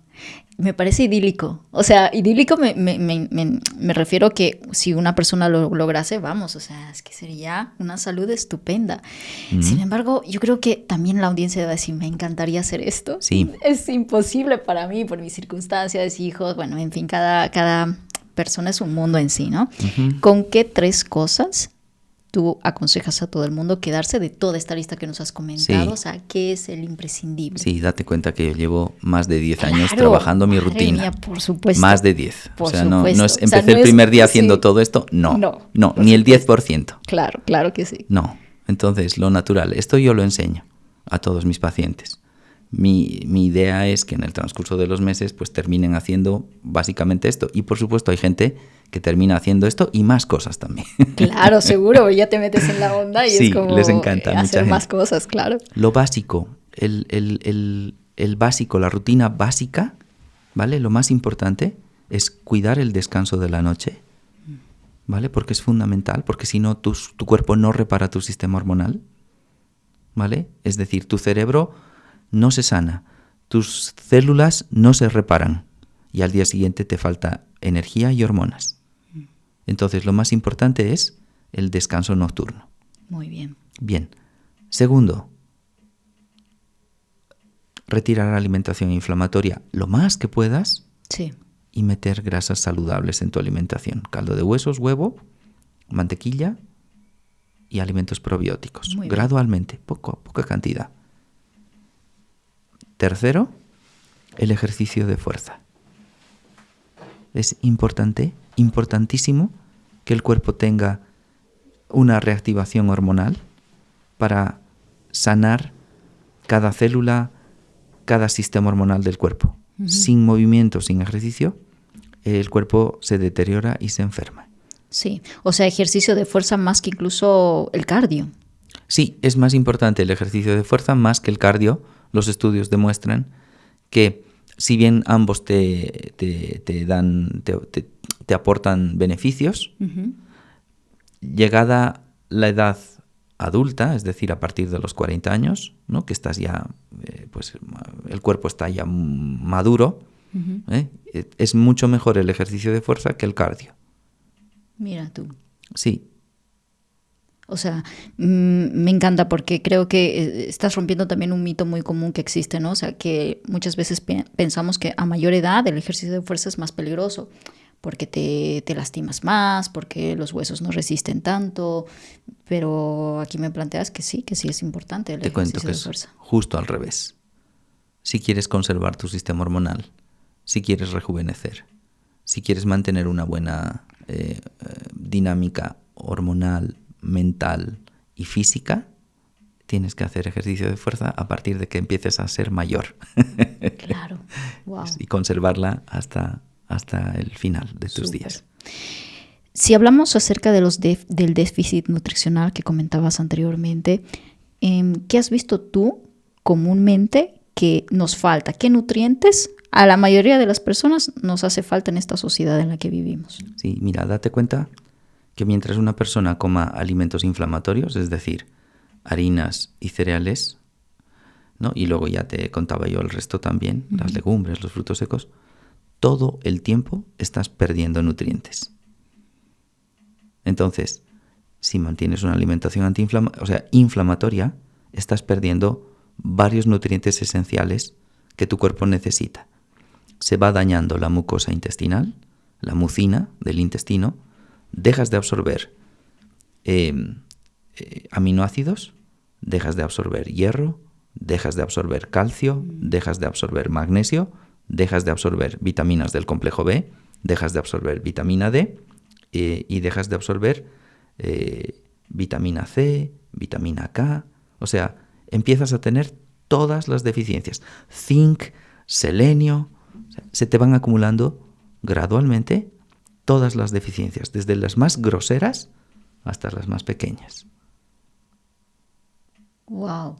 Me parece idílico. O sea, idílico me refiero que si una persona lo lograse, vamos, o sea, es que sería una salud estupenda. Sin embargo, yo creo que también la audiencia debe decir, me encantaría hacer esto. Sí. Es imposible para mí por mis circunstancias, hijos, bueno, en fin, cada persona es un mundo en sí, ¿no? ¿Con qué 3 cosas tú aconsejas a todo el mundo quedarse de toda esta lista que nos has comentado? Sí. O sea, ¿qué es el imprescindible? Sí, date cuenta que yo llevo más de 10 años trabajando mi rutina. Mía, por supuesto. Más de 10. Por o sea, no supuesto. es O sea, empecé no el primer día sí. haciendo todo esto. No, por ni el supuesto. 10%. Claro que sí. No. Entonces, lo natural. Esto yo lo enseño a todos mis pacientes. Mi idea es que en el transcurso de los meses pues terminen haciendo básicamente esto. Y por supuesto hay gente que termina haciendo esto y más cosas también. Claro, seguro, ya te metes en la onda y sí, es como les encanta hacer mucha más gente. cosas, claro. Lo básico, el básico, la rutina básica, ¿vale? Lo más importante es cuidar el descanso de la noche, ¿vale? Porque es fundamental, porque si no tu cuerpo no repara tu sistema hormonal, ¿vale? Es decir, tu cerebro no se sana, tus células no se reparan y al día siguiente te falta energía y hormonas. Entonces, lo más importante es el descanso nocturno. Muy bien. Bien. Segundo, retirar la alimentación inflamatoria lo más que puedas Sí. y meter grasas saludables en tu alimentación. Caldo de huesos, huevo, mantequilla y alimentos probióticos. Muy bien. Gradualmente, poca cantidad. Tercero, el ejercicio de fuerza. Es importantísimo que el cuerpo tenga una reactivación hormonal para sanar cada célula, cada sistema hormonal del cuerpo. Sin movimiento, sin ejercicio, el cuerpo se deteriora y se enferma. Sí, o sea, ejercicio de fuerza más que incluso el cardio. Sí, es más importante el ejercicio de fuerza más que el cardio. Los estudios demuestran que si bien ambos te aportan beneficios, llegada la edad adulta, es decir, a partir de los 40 años, ¿no? Que estás ya, pues el cuerpo está ya maduro, es mucho mejor el ejercicio de fuerza que el cardio. Mira tú. Sí. O sea, me encanta porque creo que estás rompiendo también un mito muy común que existe, ¿no? O sea, que muchas veces pensamos que a mayor edad el ejercicio de fuerza es más peligroso porque te lastimas más, porque los huesos no resisten tanto, pero aquí me planteas que sí es importante el Te cuento ejercicio que de es fuerza. justo al revés. Si quieres conservar tu sistema hormonal, si quieres rejuvenecer, si quieres mantener una buena dinámica hormonal, mental y física, tienes que hacer ejercicio de fuerza a partir de que empieces a ser mayor. Claro, wow. Y conservarla hasta el final de tus Súper. días. Si hablamos acerca de del déficit nutricional que comentabas anteriormente, ¿qué has visto tú comúnmente que nos falta? ¿Qué nutrientes a la mayoría de las personas nos hace falta en esta sociedad en la que vivimos? Sí, mira, date cuenta que mientras una persona coma alimentos inflamatorios, es decir, harinas y cereales, ¿no? Y luego ya te contaba yo el resto también, las legumbres, los frutos secos, todo el tiempo estás perdiendo nutrientes. Entonces, si mantienes una alimentación inflamatoria, estás perdiendo varios nutrientes esenciales que tu cuerpo necesita. Se va dañando la mucosa intestinal, la mucina del intestino, dejas de absorber aminoácidos, dejas de absorber hierro, dejas de absorber calcio, dejas de absorber magnesio, dejas de absorber vitaminas del complejo B, dejas de absorber vitamina D y dejas de absorber vitamina C, vitamina K, o sea, empiezas a tener todas las deficiencias. Zinc, selenio, o sea, se te van acumulando gradualmente todas las deficiencias, desde las más groseras hasta las más pequeñas. Wow.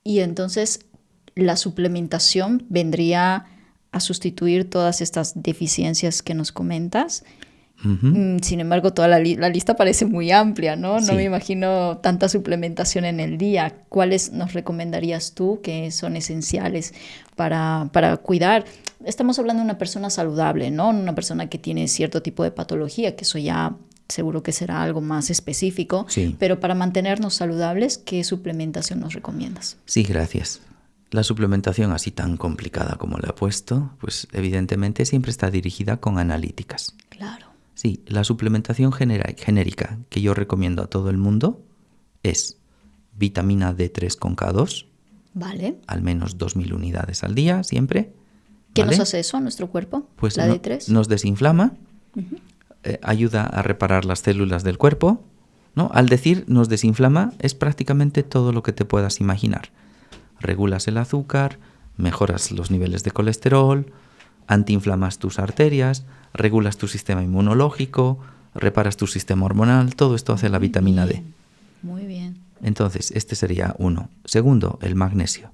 Y entonces la suplementación vendría a sustituir todas estas deficiencias que nos comentas. Sin embargo, toda la lista parece muy amplia, ¿no? Sí. No me imagino tanta suplementación en el día. ¿Cuáles nos recomendarías tú que son esenciales para cuidar? Estamos hablando de una persona saludable, ¿no? Una persona que tiene cierto tipo de patología, que eso ya seguro que será algo más específico. Sí. Pero para mantenernos saludables, ¿qué suplementación nos recomiendas? Sí, gracias. La suplementación así tan complicada como la he puesto, pues evidentemente siempre está dirigida con analíticas. Claro. Sí, la suplementación genérica que yo recomiendo a todo el mundo es vitamina D3 con K2, Vale. al menos 2.000 unidades al día, siempre. ¿Qué ¿Vale? nos hace eso a nuestro cuerpo? Pues la D3. nos desinflama, ayuda a reparar las células del cuerpo, ¿no? Al decir nos desinflama es prácticamente todo lo que te puedas imaginar. Regulas el azúcar, mejoras los niveles de colesterol, antiinflamas tus arterias, regulas tu sistema inmunológico, reparas tu sistema hormonal, todo esto hace la vitamina D. Muy bien. Entonces, este sería uno. Segundo, el magnesio.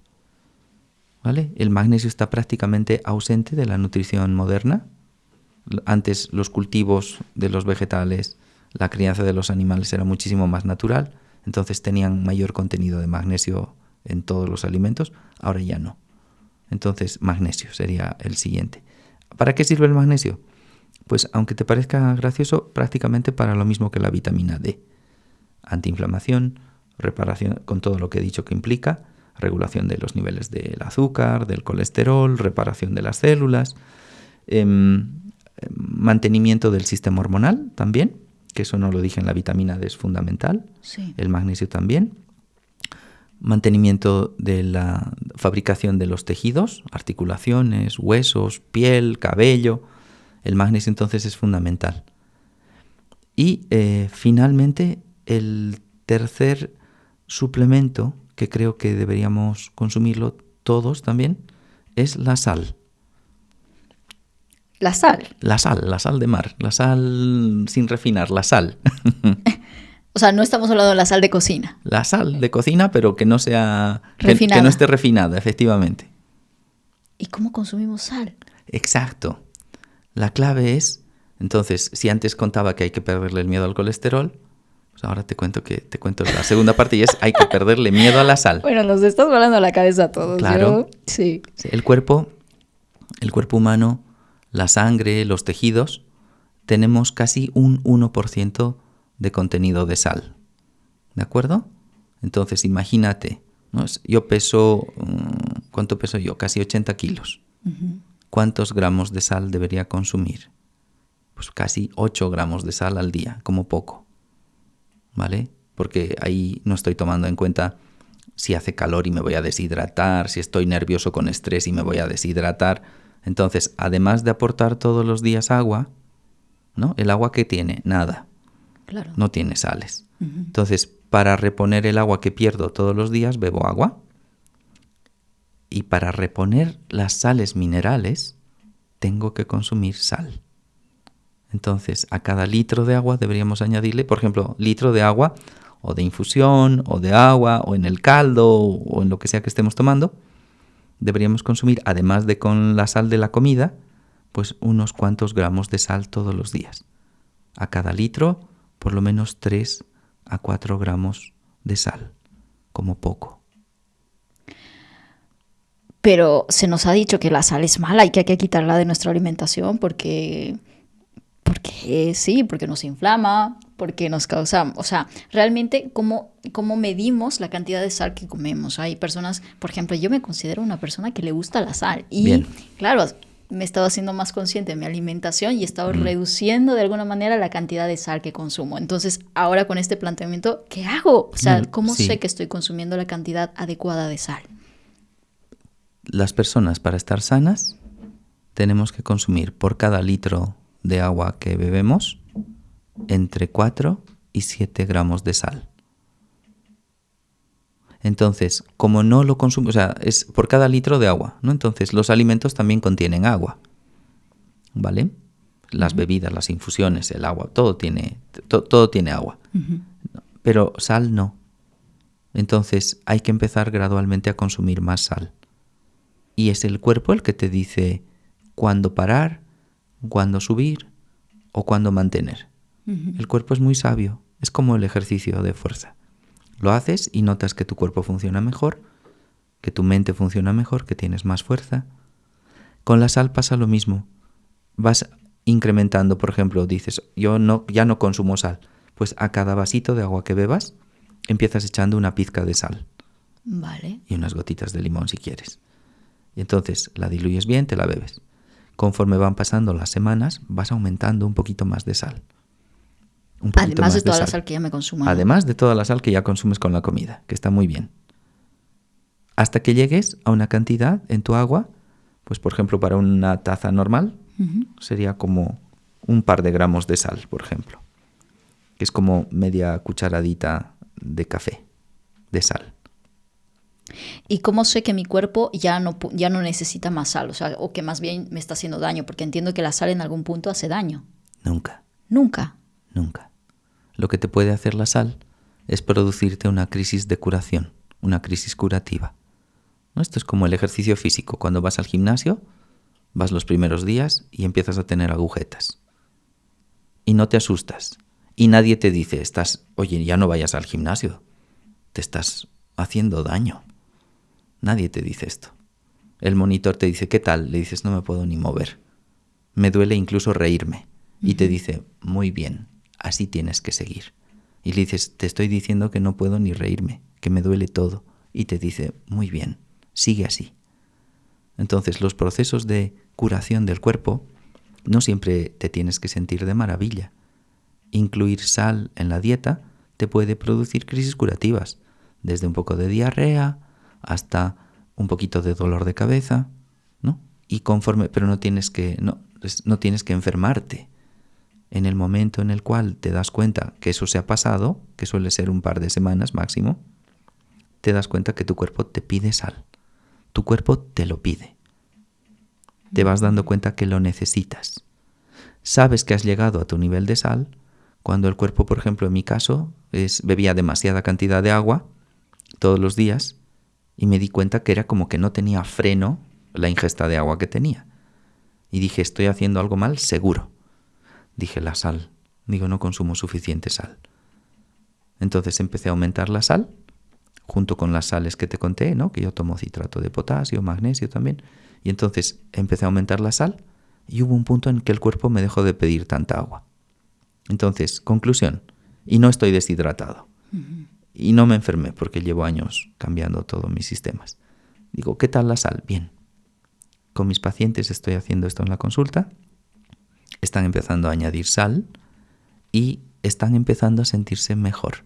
¿Vale? El magnesio está prácticamente ausente de la nutrición moderna. Antes los cultivos de los vegetales, la crianza de los animales era muchísimo más natural, entonces tenían mayor contenido de magnesio en todos los alimentos, ahora ya no. Entonces, magnesio sería el siguiente. ¿Para qué sirve el magnesio? Pues aunque te parezca gracioso, prácticamente para lo mismo que la vitamina D. Antiinflamación, reparación con todo lo que he dicho que implica, regulación de los niveles del azúcar, del colesterol, reparación de las células, mantenimiento del sistema hormonal también, que eso no lo dije en la vitamina D, es fundamental. Sí. El magnesio también. Mantenimiento de la fabricación de los tejidos, articulaciones, huesos, piel, cabello. El magnesio entonces es fundamental. Y finalmente el tercer suplemento, que creo que deberíamos consumirlo todos también, es la sal. La sal. La sal de mar, la sal sin refinar, la sal. O sea, no estamos hablando de la sal de cocina. La sal de cocina, pero que no sea Refinada. que no esté refinada, efectivamente. ¿Y cómo consumimos sal? Exacto. La clave es, entonces, si antes contaba que hay que perderle el miedo al colesterol, pues ahora te cuento la segunda parte y es hay que perderle miedo a la sal. Bueno, nos estás volando la cabeza a todos. Claro. Sí. Sí, el cuerpo humano, la sangre, los tejidos, tenemos casi un 1% de contenido de sal. ¿De acuerdo? Entonces, imagínate, ¿no? Yo peso, ¿cuánto peso yo? Casi 80 kilos. ¿Cuántos gramos de sal debería consumir? Pues casi 8 gramos de sal al día, como poco. ¿Vale? Porque ahí no estoy tomando en cuenta si hace calor y me voy a deshidratar, si estoy nervioso con estrés y me voy a deshidratar. Entonces, además de aportar todos los días agua, ¿no? ¿El agua qué tiene? Nada. Claro. No tiene sales. Entonces, para reponer el agua que pierdo todos los días, bebo agua. Y para reponer las sales minerales, tengo que consumir sal. Entonces, a cada litro de agua deberíamos añadirle, por ejemplo, litro de agua, o de infusión, o de agua, o en el caldo, o en lo que sea que estemos tomando, deberíamos consumir, además de con la sal de la comida, pues unos cuantos gramos de sal todos los días. A cada litro, por lo menos 3 a 4 gramos de sal, como poco. Pero se nos ha dicho que la sal es mala y que hay que quitarla de nuestra alimentación porque nos inflama, porque nos causa... O sea, realmente, ¿cómo medimos la cantidad de sal que comemos? Hay personas, por ejemplo, yo me considero una persona que le gusta la sal. Y Bien. claro, me he estado haciendo más consciente de mi alimentación y he estado reduciendo de alguna manera la cantidad de sal que consumo. Entonces, ahora con este planteamiento, ¿qué hago? O sea, ¿cómo Sí. sé que estoy consumiendo la cantidad adecuada de sal? Las personas, para estar sanas, tenemos que consumir por cada litro de agua que bebemos entre 4 y 7 gramos de sal. Entonces, como no lo consume, o sea, es por cada litro de agua, ¿no? Entonces, los alimentos también contienen agua, ¿vale? Las bebidas, las infusiones, el agua, todo tiene agua. Pero sal no. Entonces, hay que empezar gradualmente a consumir más sal. Y es el cuerpo el que te dice cuándo parar, cuándo subir o cuándo mantener. El cuerpo es muy sabio, es como el ejercicio de fuerza. Lo haces y notas que tu cuerpo funciona mejor, que tu mente funciona mejor, que tienes más fuerza. Con la sal pasa lo mismo. Vas incrementando, por ejemplo, dices, ya no consumo sal. Pues a cada vasito de agua que bebas, empiezas echando una pizca de sal. Vale. Y unas gotitas de limón si quieres. Y entonces la diluyes bien, te la bebes. Conforme van pasando las semanas, vas aumentando un poquito más de sal. Además de toda la sal que ya me consumo. Además de toda la sal que ya consumes con la comida, que está muy bien. Hasta que llegues a una cantidad en tu agua, pues por ejemplo para una taza normal, sería como un par de gramos de sal, por ejemplo. Que es como media cucharadita de café, de sal. ¿Y cómo sé que mi cuerpo ya no necesita más sal? O sea, o que más bien me está haciendo daño, porque entiendo que la sal en algún punto hace daño. Nunca. Nunca. Lo que te puede hacer la sal es producirte una crisis de curación, una crisis curativa. ¿No? Esto es como el ejercicio físico. Cuando vas al gimnasio, vas los primeros días y empiezas a tener agujetas. Y no te asustas. Y nadie te dice, oye, ya no vayas al gimnasio. Te estás haciendo daño. Nadie te dice esto. El monitor te dice, ¿qué tal? Le dices, no me puedo ni mover. Me duele incluso reírme. Y te dice, muy bien, así tienes que seguir. Y le dices, te estoy diciendo que no puedo ni reírme, que me duele todo. Y te dice, muy bien, sigue así. Entonces, los procesos de curación del cuerpo no siempre te tienes que sentir de maravilla. Incluir sal en la dieta te puede producir crisis curativas, desde un poco de diarrea hasta un poquito de dolor de cabeza, ¿no? Pero no tienes que enfermarte. En el momento en el cual te das cuenta que eso se ha pasado, que suele ser un par de semanas máximo, te das cuenta que tu cuerpo te pide sal. Tu cuerpo te lo pide. Te vas dando cuenta que lo necesitas. Sabes que has llegado a tu nivel de sal cuando el cuerpo, por ejemplo, en mi caso, bebía demasiada cantidad de agua todos los días y me di cuenta que era como que no tenía freno la ingesta de agua que tenía. Y dije, estoy haciendo algo mal, seguro. Dije, la sal. No consumo suficiente sal. Entonces empecé a aumentar la sal, junto con las sales que te conté, ¿no? Que yo tomo citrato de potasio, magnesio también. Y entonces empecé a aumentar la sal y hubo un punto en que el cuerpo me dejó de pedir tanta agua. Entonces, conclusión, y no estoy deshidratado. Y no me enfermé porque llevo años cambiando todos mis sistemas. Digo, ¿qué tal la sal? Bien. Con mis pacientes estoy haciendo esto en la consulta. Están empezando a añadir sal y están empezando a sentirse mejor.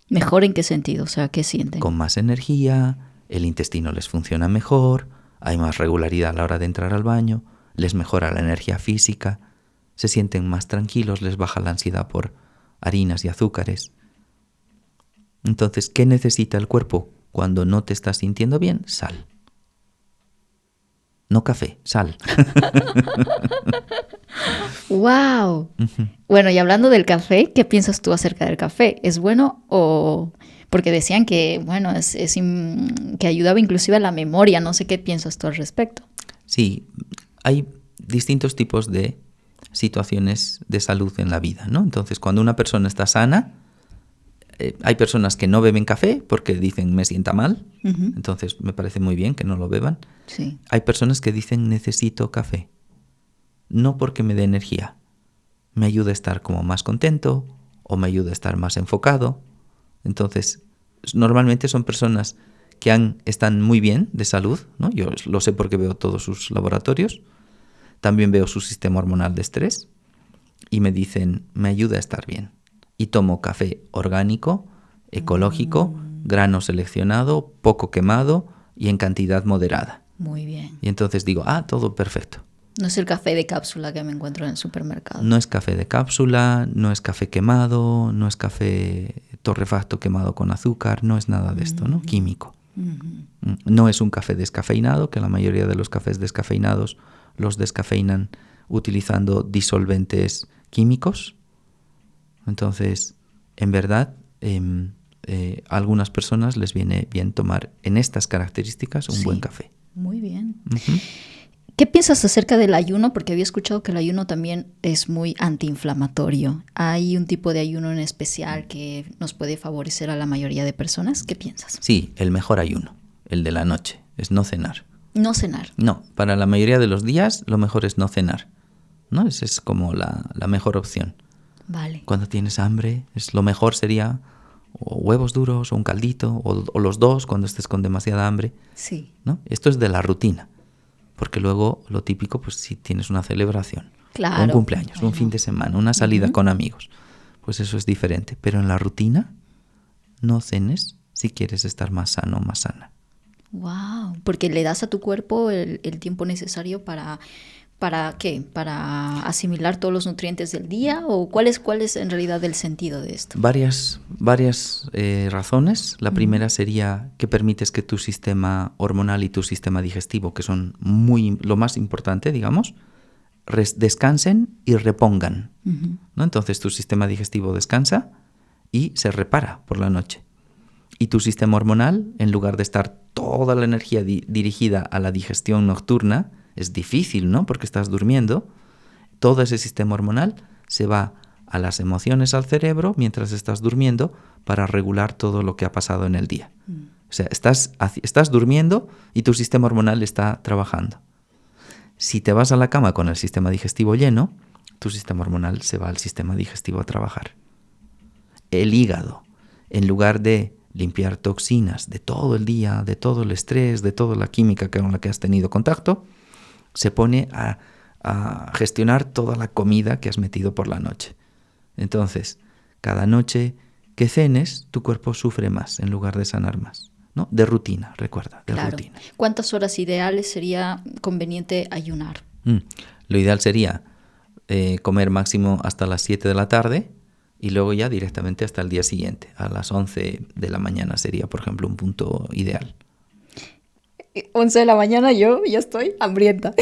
¿Mejor en qué sentido? O sea, ¿qué sienten? Con más energía, el intestino les funciona mejor, hay más regularidad a la hora de entrar al baño, les mejora la energía física, se sienten más tranquilos, les baja la ansiedad por harinas y azúcares. Entonces, ¿qué necesita el cuerpo cuando no te estás sintiendo bien? Sal. No café, sal. ¡Wow! Bueno, y hablando del café, ¿qué piensas tú acerca del café? ¿Es bueno o...? Porque decían que, bueno, que ayudaba inclusive a la memoria. No sé qué piensas tú al respecto. Sí, hay distintos tipos de situaciones de salud en la vida, ¿no? Entonces, cuando una persona está sana, hay personas que no beben café porque dicen me sienta mal. Entonces, me parece muy bien que no lo beban. Sí. Hay personas que dicen necesito café. No porque me dé energía. Me ayuda a estar como más contento o me ayuda a estar más enfocado. Entonces, normalmente son personas que están muy bien de salud, ¿no? Yo lo sé porque veo todos sus laboratorios. También veo su sistema hormonal de estrés y me dicen, me ayuda a estar bien. Y tomo café orgánico, ecológico, grano seleccionado, poco quemado y en cantidad moderada. Muy bien. Y entonces digo, todo perfecto. No es el café de cápsula que me encuentro en el supermercado. No es café de cápsula, no es café quemado, no es café torrefacto quemado con azúcar, no es nada de esto, ¿no? Químico. No es un café descafeinado, que la mayoría de los cafés descafeinados los descafeinan utilizando disolventes químicos. Entonces, en verdad, a algunas personas les viene bien tomar en estas características un buen café. Muy bien. ¿Qué piensas acerca del ayuno? Porque había escuchado que el ayuno también es muy antiinflamatorio. ¿Hay un tipo de ayuno en especial que nos puede favorecer a la mayoría de personas? ¿Qué piensas? Sí, el mejor ayuno, el de la noche, es no cenar. No cenar. No, para la mayoría de los días lo mejor es no cenar, ¿no? Esa es como la mejor opción. Vale. Cuando tienes hambre, lo mejor sería o huevos duros o un caldito o los dos cuando estés con demasiada hambre. Sí. ¿No? Esto es de la rutina. Porque luego lo típico, pues si tienes una celebración, claro, un cumpleaños, un fin de semana, una salida con amigos, pues eso es diferente. Pero en la rutina, no cenes si quieres estar más sano o más sana. Wow, porque le das a tu cuerpo el tiempo necesario ¿para qué? ¿Para asimilar todos los nutrientes del día? ¿O cuál es en realidad el sentido de esto? Varias razones. La primera sería que permites que tu sistema hormonal y tu sistema digestivo, que son lo más importante, digamos, descansen y repongan. ¿No? Entonces tu sistema digestivo descansa y se repara por la noche. Y tu sistema hormonal, en lugar de estar toda la energía dirigida a la digestión nocturna, es difícil, ¿no? Porque estás durmiendo. Todo ese sistema hormonal se va a las emociones, al cerebro, mientras estás durmiendo, para regular todo lo que ha pasado en el día. O sea, estás durmiendo y tu sistema hormonal está trabajando. Si te vas a la cama con el sistema digestivo lleno, tu sistema hormonal se va al sistema digestivo a trabajar. El hígado, en lugar de limpiar toxinas de todo el día, de todo el estrés, de toda la química con la que has tenido contacto, se pone a gestionar toda la comida que has metido por la noche. Entonces, cada noche que cenes, tu cuerpo sufre más en lugar de sanar más, ¿no? De rutina, recuerda, de rutina. ¿Cuántas horas ideales sería conveniente ayunar? Lo ideal sería comer máximo hasta las 7 de la tarde y luego ya directamente hasta el día siguiente. A las 11 de la mañana sería, por ejemplo, un punto ideal. 11 de la mañana yo ya estoy hambrienta.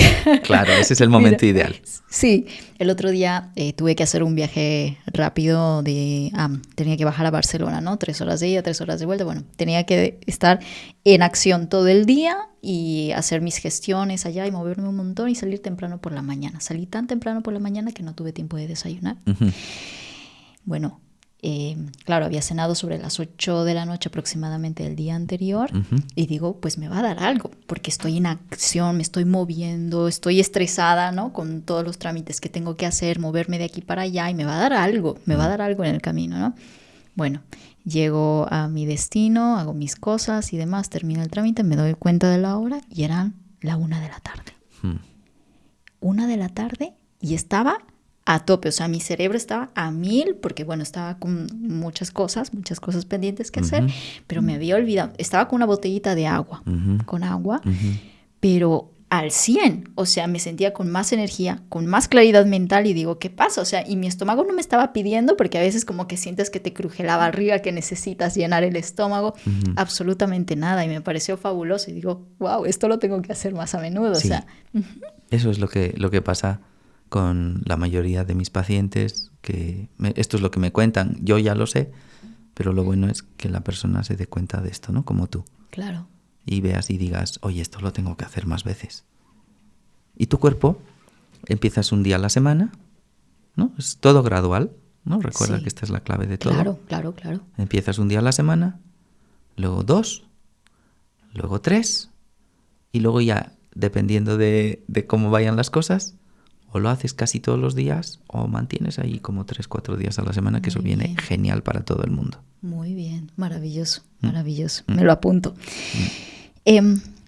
Claro, ese es el momento ideal. Sí, el otro día tuve que hacer un viaje rápido tenía que bajar a Barcelona, ¿no? 3 horas de ida, 3 horas de vuelta. Bueno, tenía que estar en acción todo el día y hacer mis gestiones allá y moverme un montón y salir temprano por la mañana. Salí tan temprano por la mañana que no tuve tiempo de desayunar. Bueno, claro, había cenado sobre las 8 de la noche aproximadamente del día anterior y digo, pues me va a dar algo porque estoy en acción, me estoy moviendo, estoy estresada, ¿no? Con todos los trámites que tengo que hacer, moverme de aquí para allá y me va a dar algo en el camino, ¿no? Bueno, llego a mi destino, hago mis cosas y demás, termino el trámite, me doy cuenta de la hora y eran la 1 de la tarde. 1 de la tarde y estaba a tope, o sea, mi cerebro estaba a 1000 porque, bueno, estaba con muchas cosas pendientes que hacer, pero me había olvidado, estaba con una botellita de agua, con agua, pero al 100, o sea, me sentía con más energía, con más claridad mental y digo, ¿qué pasa? O sea, y mi estómago no me estaba pidiendo porque a veces como que sientes que te cruje la barriga, que necesitas llenar el estómago, absolutamente nada, y me pareció fabuloso y digo, wow, esto lo tengo que hacer más a menudo, sí. O sea. Eso es lo que pasa con la mayoría de mis pacientes, esto es lo que me cuentan, yo ya lo sé, pero lo bueno es que la persona se dé cuenta de esto, ¿no? Como tú. Claro. Y veas y digas, oye, esto lo tengo que hacer más veces. Y tu cuerpo, empiezas un día a la semana, ¿no? Es todo gradual, ¿no? Recuerda que esta es la clave de todo. Claro. Empiezas un día a la semana, luego 2, luego 3, y luego ya, dependiendo de cómo vayan las cosas, o lo haces casi todos los días o mantienes ahí como 3-4 días a la semana, que eso viene genial para todo el mundo. Muy bien, maravilloso. Me lo apunto.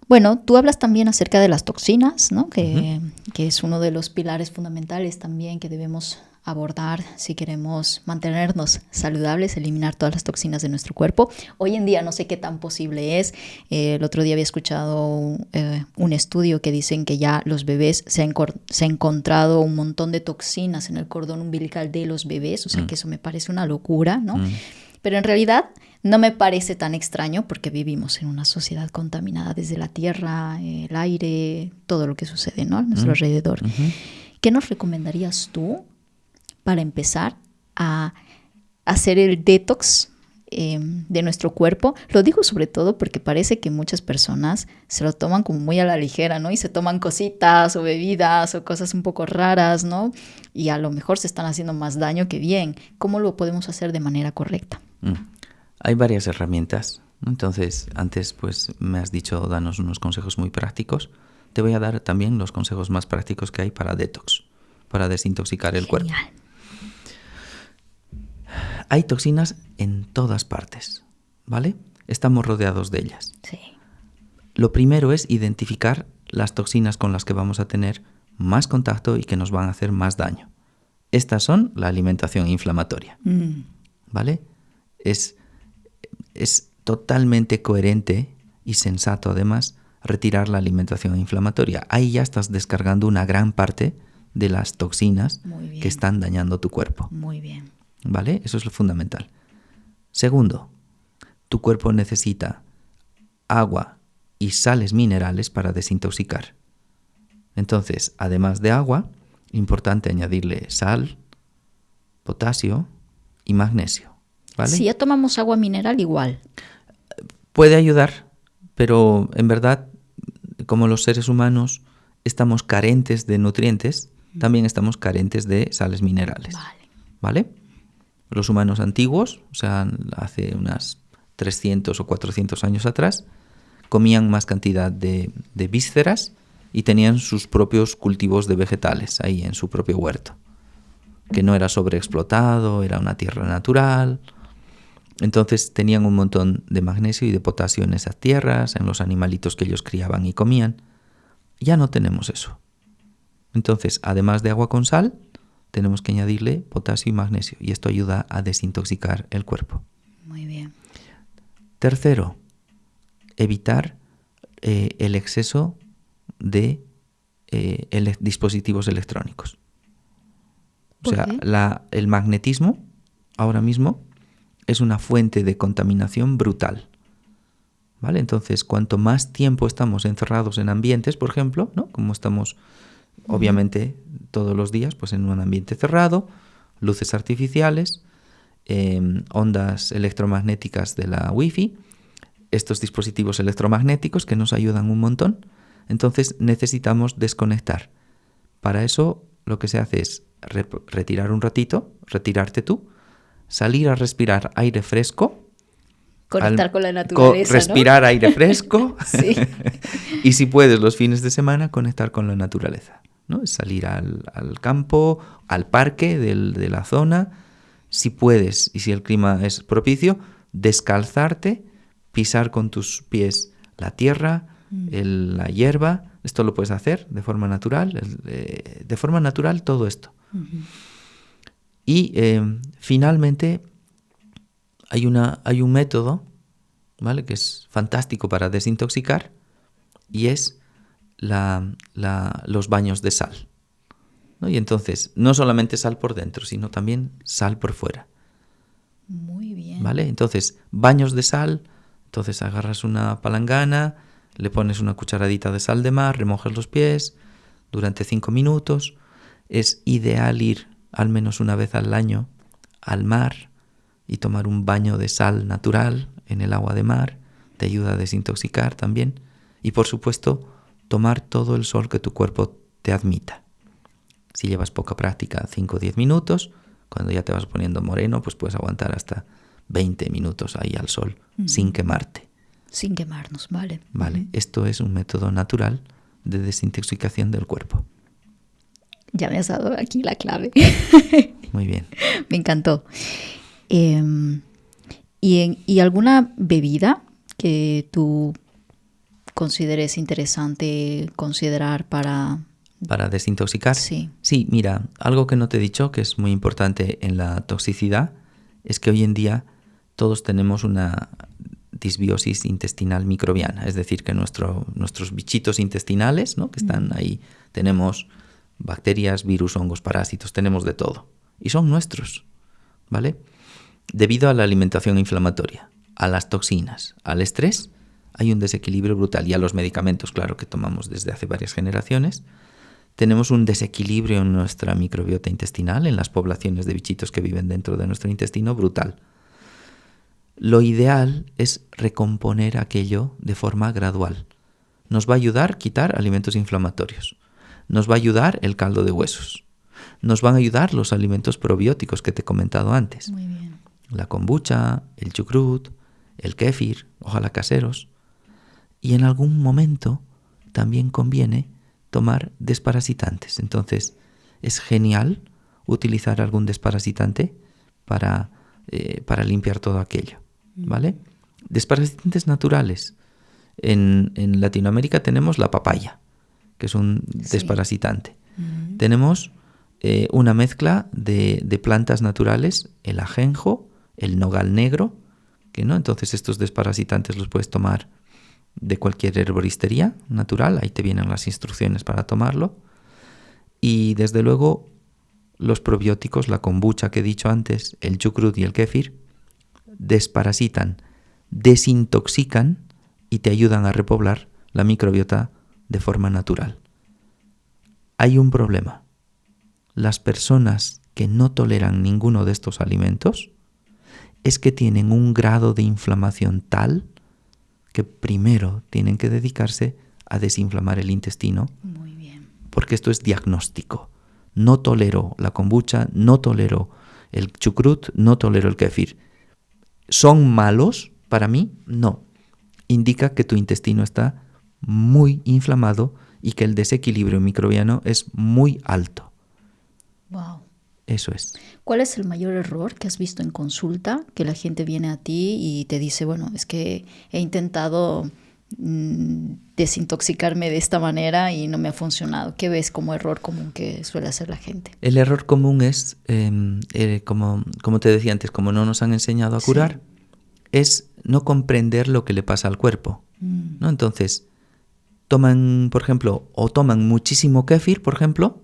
Bueno, tú hablas también acerca de las toxinas, ¿no? Que es uno de los pilares fundamentales también que debemos abordar si queremos mantenernos saludables, eliminar todas las toxinas de nuestro cuerpo. Hoy en día no sé qué tan posible es. El otro día había escuchado un estudio que dicen que ya los bebés se ha encontrado un montón de toxinas en el cordón umbilical de los bebés, o sea que eso me parece una locura, ¿no? Pero en realidad no me parece tan extraño porque vivimos en una sociedad contaminada desde la tierra, el aire, todo lo que sucede, ¿no?, a nuestro alrededor. ¿Qué nos recomendarías tú para empezar a hacer el detox de nuestro cuerpo? Lo digo sobre todo porque parece que muchas personas se lo toman como muy a la ligera, ¿no? Y se toman cositas o bebidas o cosas un poco raras, ¿no? Y a lo mejor se están haciendo más daño que bien. ¿Cómo lo podemos hacer de manera correcta? Hay varias herramientas. Entonces, antes pues me has dicho danos unos consejos muy prácticos. Te voy a dar también los consejos más prácticos que hay para detox, para desintoxicar el cuerpo. Hay toxinas en todas partes, ¿vale? Estamos rodeados de ellas. Sí. Lo primero es identificar las toxinas con las que vamos a tener más contacto y que nos van a hacer más daño. Estas son la alimentación inflamatoria, ¿vale? Es totalmente coherente y sensato, además, retirar la alimentación inflamatoria. Ahí ya estás descargando una gran parte de las toxinas que están dañando tu cuerpo. Muy bien. ¿Vale? Eso es lo fundamental. Segundo, tu cuerpo necesita agua y sales minerales para desintoxicar. Entonces, además de agua, importante añadirle sal, potasio y magnesio. ¿Vale? Si ya tomamos agua mineral, igual. Puede ayudar, pero en verdad, como los seres humanos estamos carentes de nutrientes, también estamos carentes de sales minerales. ¿Vale? Los humanos antiguos, o sea, hace unas 300 o 400 años atrás, comían más cantidad de vísceras y tenían sus propios cultivos de vegetales ahí en su propio huerto, que no era sobreexplotado, era una tierra natural. Entonces tenían un montón de magnesio y de potasio en esas tierras, en los animalitos que ellos criaban y comían. Ya no tenemos eso. Entonces, además de agua con sal, tenemos que añadirle potasio y magnesio, y esto ayuda a desintoxicar el cuerpo. Muy bien. Tercero, evitar el exceso de dispositivos electrónicos. O sea, el magnetismo ahora mismo es una fuente de contaminación brutal. ¿Vale? Entonces, cuanto más tiempo estamos encerrados en ambientes, por ejemplo, ¿no?, como estamos obviamente todos los días, pues en un ambiente cerrado, luces artificiales, ondas electromagnéticas de la Wi-Fi, estos dispositivos electromagnéticos que nos ayudan un montón. Entonces necesitamos desconectar. Para eso lo que se hace es retirar un ratito, retirarte tú, salir a respirar aire fresco, conectar con la naturaleza, respirar, ¿no?, aire fresco. Sí. Y si puedes, los fines de semana, conectar con la naturaleza, ¿no? Es salir al campo, al parque de la zona. Si puedes y si el clima es propicio, descalzarte, pisar con tus pies la tierra, la hierba. Esto lo puedes hacer de forma natural. De forma natural todo esto. Y finalmente hay un método, ¿vale?, que es fantástico para desintoxicar, y es los baños de sal, ¿no? Y entonces, no solamente sal por dentro, sino también sal por fuera. Muy bien. ¿Vale? Entonces, baños de sal, entonces agarras una palangana, le pones una cucharadita de sal de mar, remojas los pies durante 5 minutos. Es ideal ir al menos una vez al año al mar y tomar un baño de sal natural en el agua de mar. Te ayuda a desintoxicar también. Y por supuesto, tomar todo el sol que tu cuerpo te admita. Si llevas poca práctica, 5 o 10 minutos. Cuando ya te vas poniendo moreno, pues puedes aguantar hasta 20 minutos ahí al sol, sin quemarte. Sin quemarnos, vale. Vale, esto es un método natural de desintoxicación del cuerpo. Ya me has dado aquí la clave. Muy bien. Me encantó. ¿Y alguna bebida que tú consideres interesante considerar para desintoxicar? Sí. Sí, mira, algo que no te he dicho que es muy importante en la toxicidad es que hoy en día todos tenemos una disbiosis intestinal microbiana, es decir, que nuestros bichitos intestinales, ¿no?, que están ahí, tenemos bacterias, virus, hongos, parásitos, tenemos de todo y son nuestros, ¿vale? debido a la alimentación inflamatoria, a las toxinas, al estrés, hay un desequilibrio brutal. Y a los medicamentos, claro, que tomamos desde hace varias generaciones, tenemos un desequilibrio en nuestra microbiota intestinal, en las poblaciones de bichitos que viven dentro de nuestro intestino, brutal. Lo ideal es recomponer aquello de forma gradual. Nos va a ayudar a quitar alimentos inflamatorios. Nos va a ayudar el caldo de huesos. Nos van a ayudar los alimentos probióticos que te he comentado antes. Muy bien. La kombucha, el chucrut, el kéfir, ojalá caseros. Y en algún momento también conviene tomar desparasitantes. Entonces, es genial utilizar algún desparasitante para limpiar todo aquello, ¿vale? Desparasitantes naturales. En Latinoamérica tenemos la papaya, que es un desparasitante. Tenemos una mezcla de plantas naturales, el ajenjo, el nogal negro, que no, entonces estos desparasitantes los puedes tomar de cualquier herboristería natural, ahí te vienen las instrucciones para tomarlo. Y desde luego los probióticos, la kombucha que he dicho antes, el chucrut y el kéfir, desparasitan, desintoxican y te ayudan a repoblar la microbiota de forma natural. Hay un problema. Las personas que no toleran ninguno de estos alimentos es que tienen un grado de inflamación tal que primero tienen que dedicarse a desinflamar el intestino. Muy bien. Porque esto es diagnóstico. No tolero la kombucha, no tolero el chucrut, no tolero el kéfir. ¿Son malos para mí? No. Indica que tu intestino está muy inflamado y que el desequilibrio microbiano es muy alto. Wow. Eso es. ¿Cuál es el mayor error que has visto en consulta? Que la gente viene a ti y te dice, bueno, es que he intentado desintoxicarme de esta manera y no me ha funcionado. ¿Qué ves como error común que suele hacer la gente? El error común es, como te decía antes, como no nos han enseñado a curar, es no comprender lo que le pasa al cuerpo, ¿no? Entonces, toman, por ejemplo, o toman muchísimo kéfir, por ejemplo,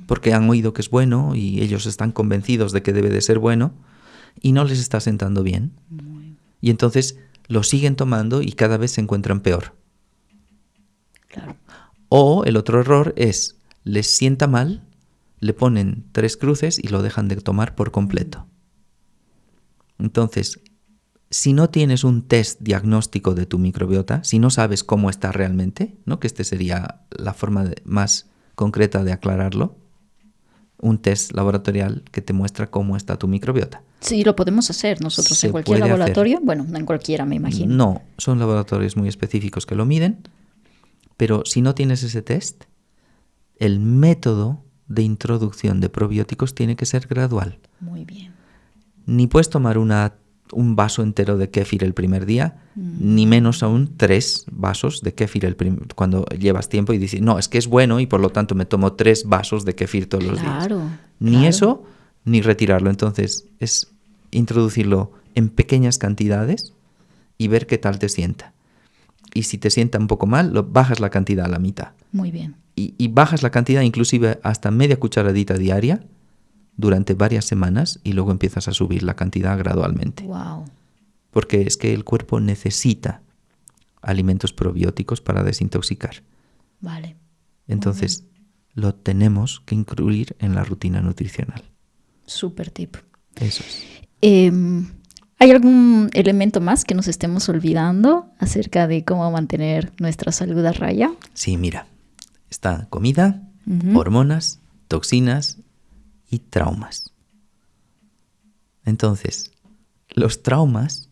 porque han oído que es bueno y ellos están convencidos de que debe de ser bueno y no les está sentando bien. Y entonces lo siguen tomando y cada vez se encuentran peor. Claro. O el otro error es, les sienta mal, le ponen 3 cruces y lo dejan de tomar por completo. Entonces, si no tienes un test diagnóstico de tu microbiota, si no sabes cómo está realmente, ¿no? Que este sería la forma más concreta de aclararlo, un test laboratorial que te muestra cómo está tu microbiota. Sí, lo podemos hacer nosotros en cualquier laboratorio. Bueno, no en cualquiera, me imagino. No, son laboratorios muy específicos que lo miden, pero si no tienes ese test, el método de introducción de probióticos tiene que ser gradual. Muy bien. Ni puedes tomar un vaso entero de kéfir el primer día, ni menos aún 3 vasos de kéfir cuando llevas tiempo y dices, no, es que es bueno y por lo tanto me tomo 3 vasos de kéfir todos los días. Ni eso, ni retirarlo. Entonces es introducirlo en pequeñas cantidades y ver qué tal te sienta. Y si te sienta un poco mal, bajas la cantidad a la mitad. Muy bien. Y bajas la cantidad inclusive hasta media cucharadita diaria durante varias semanas y luego empiezas a subir la cantidad gradualmente. Wow. Porque es que el cuerpo necesita alimentos probióticos para desintoxicar. Vale. Entonces, lo tenemos que incluir en la rutina nutricional. Súper tip. Eso es. ¿Hay algún elemento más que nos estemos olvidando acerca de cómo mantener nuestra salud a raya? Sí, mira. Está comida, hormonas, toxinas y traumas. Entonces, los traumas,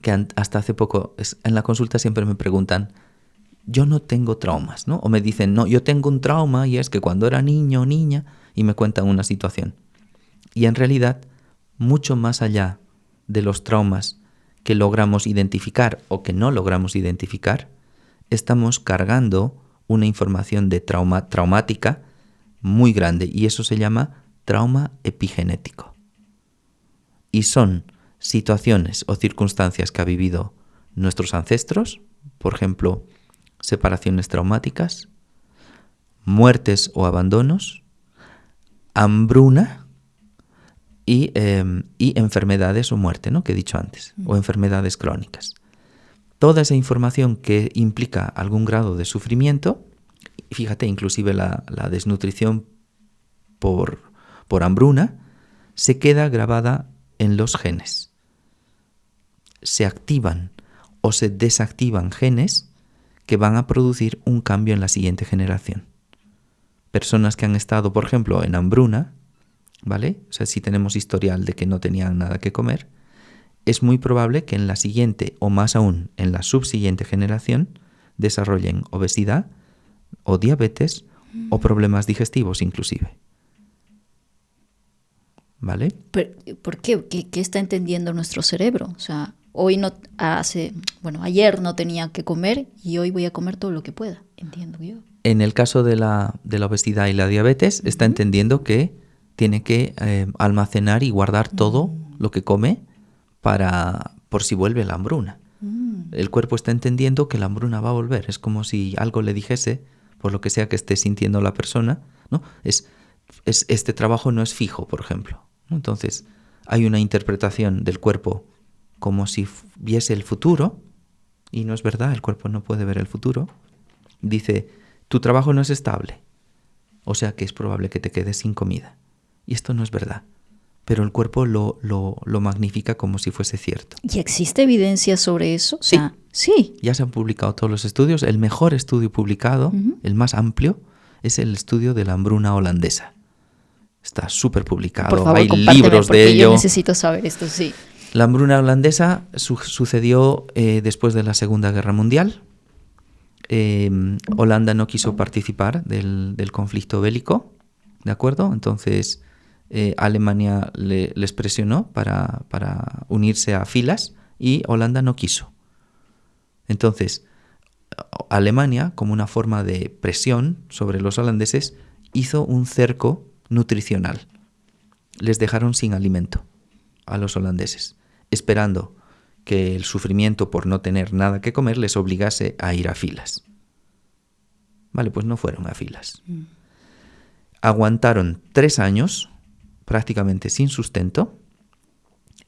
que hasta hace poco en la consulta siempre me preguntan, yo no tengo traumas, ¿no? O me dicen, no, yo tengo un trauma y es que cuando era niño o niña, y me cuentan una situación. Y en realidad, mucho más allá de los traumas que logramos identificar o que no logramos identificar, estamos cargando una información de traumática muy grande y eso se llama trauma epigenético. Y son situaciones o circunstancias que ha vivido nuestros ancestros, por ejemplo, separaciones traumáticas, muertes o abandonos, hambruna, y enfermedades o muerte, ¿no? Que he dicho antes, o enfermedades crónicas. Toda esa información que implica algún grado de sufrimiento, fíjate, inclusive la desnutrición por hambruna, se queda grabada en los genes. Se activan o se desactivan genes que van a producir un cambio en la siguiente generación. Personas que han estado, por ejemplo, en hambruna, ¿vale? O sea, si tenemos historial de que no tenían nada que comer, es muy probable que en la siguiente, o más aún en la subsiguiente generación, desarrollen obesidad o diabetes o problemas digestivos inclusive. ¿Vale? ¿Por qué? ¿Qué está entendiendo nuestro cerebro? O sea, ayer no tenía que comer y hoy voy a comer todo lo que pueda, entiendo yo. En el caso de la obesidad y la diabetes, está entendiendo que tiene que almacenar y guardar todo lo que come por si vuelve la hambruna. El cuerpo está entendiendo que la hambruna va a volver. Es como si algo le dijese, por lo que sea que esté sintiendo la persona, ¿no? Este trabajo no es fijo, por ejemplo, ¿no? Entonces, hay una interpretación del cuerpo como si viese el futuro, y no es verdad, el cuerpo no puede ver el futuro. Dice, tu trabajo no es estable, o sea que es probable que te quedes sin comida. Y esto no es verdad, pero el cuerpo lo magnifica como si fuese cierto. ¿Y existe evidencia sobre eso? Sí. Ya se han publicado todos los estudios. El mejor estudio publicado, el más amplio, es el estudio de la hambruna holandesa. Está súper publicado. Por favor, hay libros de ello. Yo necesito saber esto, sí. La hambruna holandesa sucedió después de la Segunda Guerra Mundial. Holanda no quiso participar del conflicto bélico, ¿de acuerdo? Entonces Alemania les presionó para unirse a filas y Holanda no quiso. Entonces Alemania, como una forma de presión sobre los holandeses, hizo un cerco nutricional. Les dejaron sin alimento a los holandeses, esperando que el sufrimiento por no tener nada que comer les obligase a ir a filas. Vale, pues no fueron a filas. Aguantaron 3 años prácticamente sin sustento,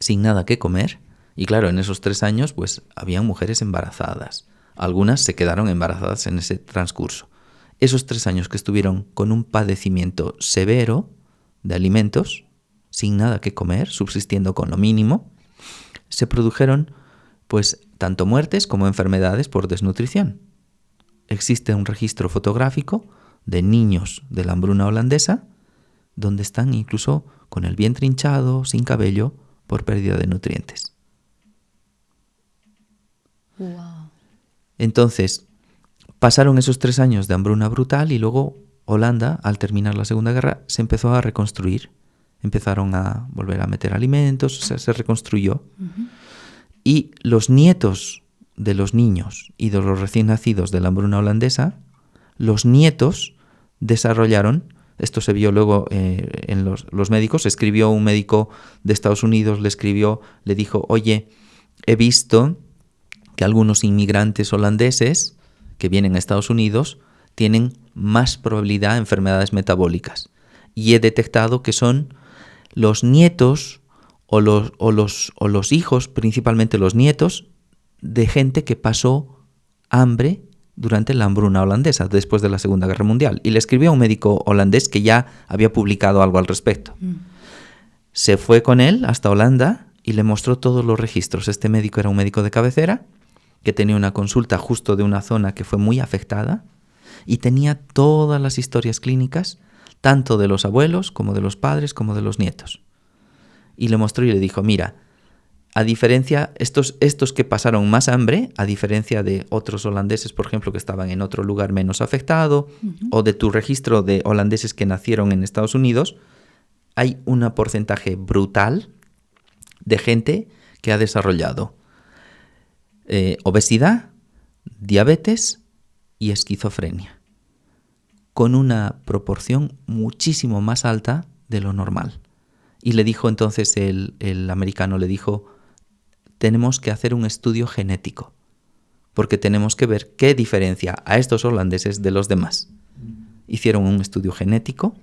sin nada que comer, y claro, en esos 3 años pues habían mujeres embarazadas. Algunas se quedaron embarazadas en ese transcurso. Esos 3 años que estuvieron con un padecimiento severo de alimentos, sin nada que comer, subsistiendo con lo mínimo, se produjeron pues tanto muertes como enfermedades por desnutrición. Existe un registro fotográfico de niños de la hambruna holandesa donde están incluso con el vientre hinchado, sin cabello, por pérdida de nutrientes. Wow. Entonces, pasaron esos 3 años de hambruna brutal y luego Holanda, al terminar la Segunda Guerra, se empezó a reconstruir. Empezaron a volver a meter alimentos, o sea, se reconstruyó. Y los nietos de los niños y de los recién nacidos de la hambruna holandesa, los nietos desarrollaron, esto se vio luego en los médicos, escribió un médico de Estados Unidos, le dijo, oye, he visto que algunos inmigrantes holandeses que vienen a Estados Unidos tienen más probabilidad de enfermedades metabólicas. Y he detectado que son los nietos o los hijos, principalmente los nietos, de gente que pasó hambre durante la hambruna holandesa, después de la Segunda Guerra Mundial. Y le escribió a un médico holandés que ya había publicado algo al respecto. Se fue con él hasta Holanda y le mostró todos los registros. Este médico era un médico de cabecera que tenía una consulta justo de una zona que fue muy afectada y tenía todas las historias clínicas, tanto de los abuelos como de los padres como de los nietos. Y le mostró y le dijo, mira, a diferencia, estos que pasaron más hambre, a diferencia de otros holandeses, por ejemplo, que estaban en otro lugar menos afectado, o de tu registro de holandeses que nacieron en Estados Unidos, hay un porcentaje brutal de gente que ha desarrollado obesidad, diabetes y esquizofrenia, con una proporción muchísimo más alta de lo normal. Y le dijo entonces, el americano le dijo, tenemos que hacer un estudio genético, porque tenemos que ver qué diferencia a estos holandeses de los demás. Hicieron un estudio genético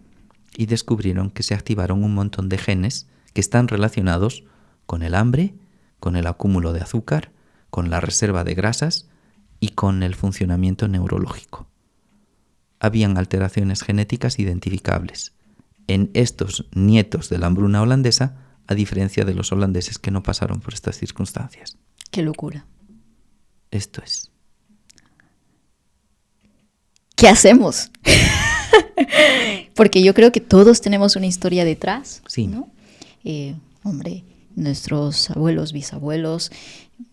y descubrieron que se activaron un montón de genes que están relacionados con el hambre, con el acúmulo de azúcar, con la reserva de grasas y con el funcionamiento neurológico. Habían alteraciones genéticas identificables en estos nietos de la hambruna holandesa, a diferencia de los holandeses que no pasaron por estas circunstancias. Qué locura. Esto es. ¿Qué hacemos? Porque yo creo que todos tenemos una historia detrás, Sí. ¿no? Hombre, nuestros abuelos, bisabuelos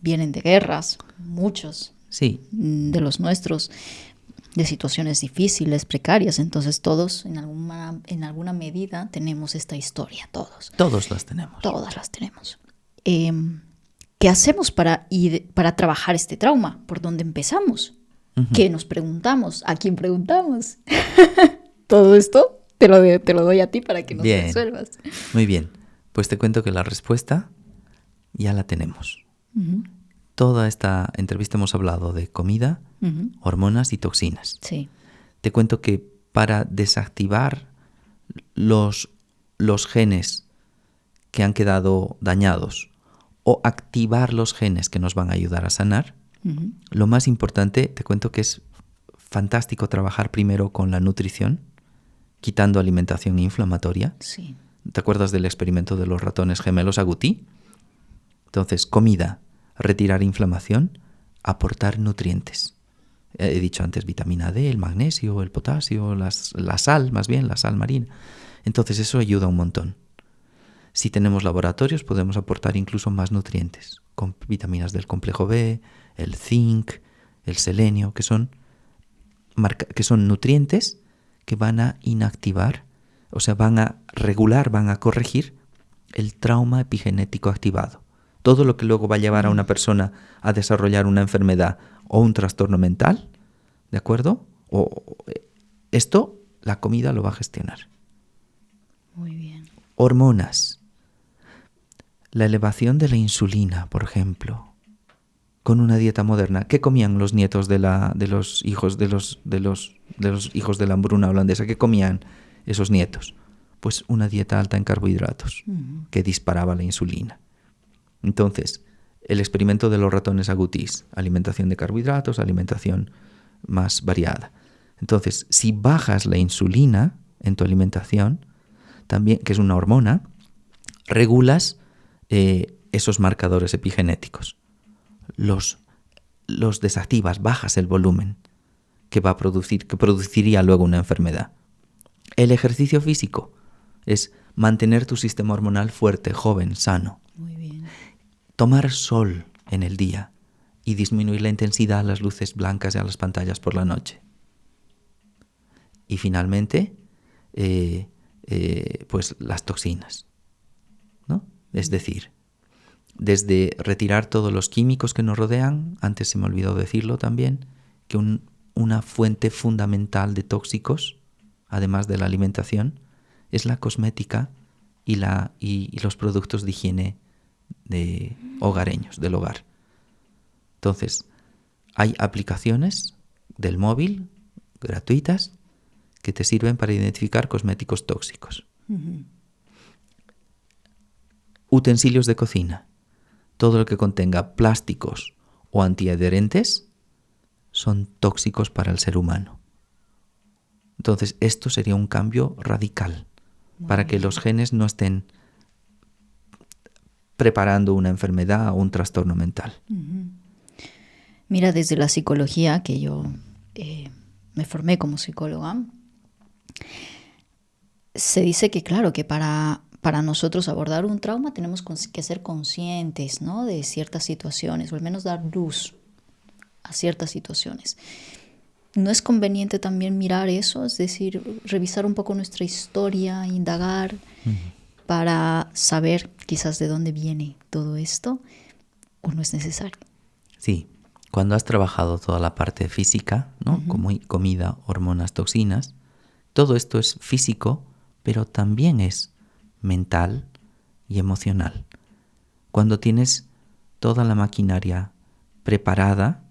vienen de guerras, muchos Sí, de los nuestros, de situaciones difíciles, precarias. Entonces todos en alguna medida tenemos esta historia, todos las tenemos. todas las tenemos. ¿Qué hacemos para trabajar este trauma? ¿Por dónde empezamos? Ujú. ¿Qué nos preguntamos? ¿A quién preguntamos? Todo esto te lo doy a ti para que nos Bien. resuelvas. Muy bien, pues te cuento que la respuesta ya la tenemos. Ujú, Toda esta entrevista hemos hablado de comida, ujú. hormonas y toxinas. Sí. Te cuento que para desactivar los genes que han quedado dañados o activar los genes que nos van a ayudar a sanar, Ujú. lo más importante, te cuento que es fantástico trabajar primero con la nutrición, quitando alimentación inflamatoria. Sí. ¿Te acuerdas del experimento de los ratones gemelos Agouti? Entonces, comida, retirar inflamación, aportar nutrientes. He dicho antes vitamina D, el magnesio, el potasio, la sal, más bien, la sal marina. Entonces eso ayuda un montón. Si tenemos laboratorios podemos aportar incluso más nutrientes, con vitaminas del complejo B, el zinc, el selenio, que son nutrientes que van a inactivar, o sea, van a regular, van a corregir el trauma epigenético activado. Todo lo que luego va a llevar a una persona a desarrollar una enfermedad o un trastorno mental, ¿de acuerdo? Esto la comida lo va a gestionar. Muy bien. Hormonas. La elevación de la insulina, por ejemplo, con una dieta moderna. ¿Qué comían los nietos de los hijos de los hijos de la hambruna holandesa? ¿Qué comían esos nietos? Pues una dieta alta en carbohidratos, que disparaba la insulina. Entonces, el experimento de los ratones agoutis, alimentación de carbohidratos, alimentación más variada. Entonces, si bajas la insulina en tu alimentación, también, que es una hormona, regulas esos marcadores epigenéticos. Los desactivas, bajas el volumen que produciría luego una enfermedad. El ejercicio físico es mantener tu sistema hormonal fuerte, joven, sano. Muy bien. Tomar sol en el día y disminuir la intensidad a las luces blancas y a las pantallas por la noche. Y finalmente, pues las toxinas, ¿no? Es decir, desde retirar todos los químicos que nos rodean, antes se me olvidó decirlo también, que una fuente fundamental de tóxicos, además de la alimentación, es la cosmética y los productos de higiene de hogareños, del hogar. Entonces, hay aplicaciones del móvil gratuitas que te sirven para identificar cosméticos tóxicos. Ujú. Utensilios de cocina. Todo lo que contenga plásticos o antiadherentes son tóxicos para el ser humano. Entonces, esto sería un cambio radical para que los genes no estén preparando una enfermedad o un trastorno mental. Ujú. Mira, desde la psicología, que yo me formé como psicóloga, se dice que, claro, que para nosotros abordar un trauma tenemos que ser conscientes, ¿no?, de ciertas situaciones, o al menos dar luz a ciertas situaciones. ¿No es conveniente también mirar eso? Es decir, revisar un poco nuestra historia, indagar, para saber quizás de dónde viene todo esto, ¿o no es necesario? Sí, cuando has trabajado toda la parte física, ¿no? Como comida, hormonas, toxinas, todo esto es físico, pero también es mental y emocional. Cuando tienes toda la maquinaria preparada,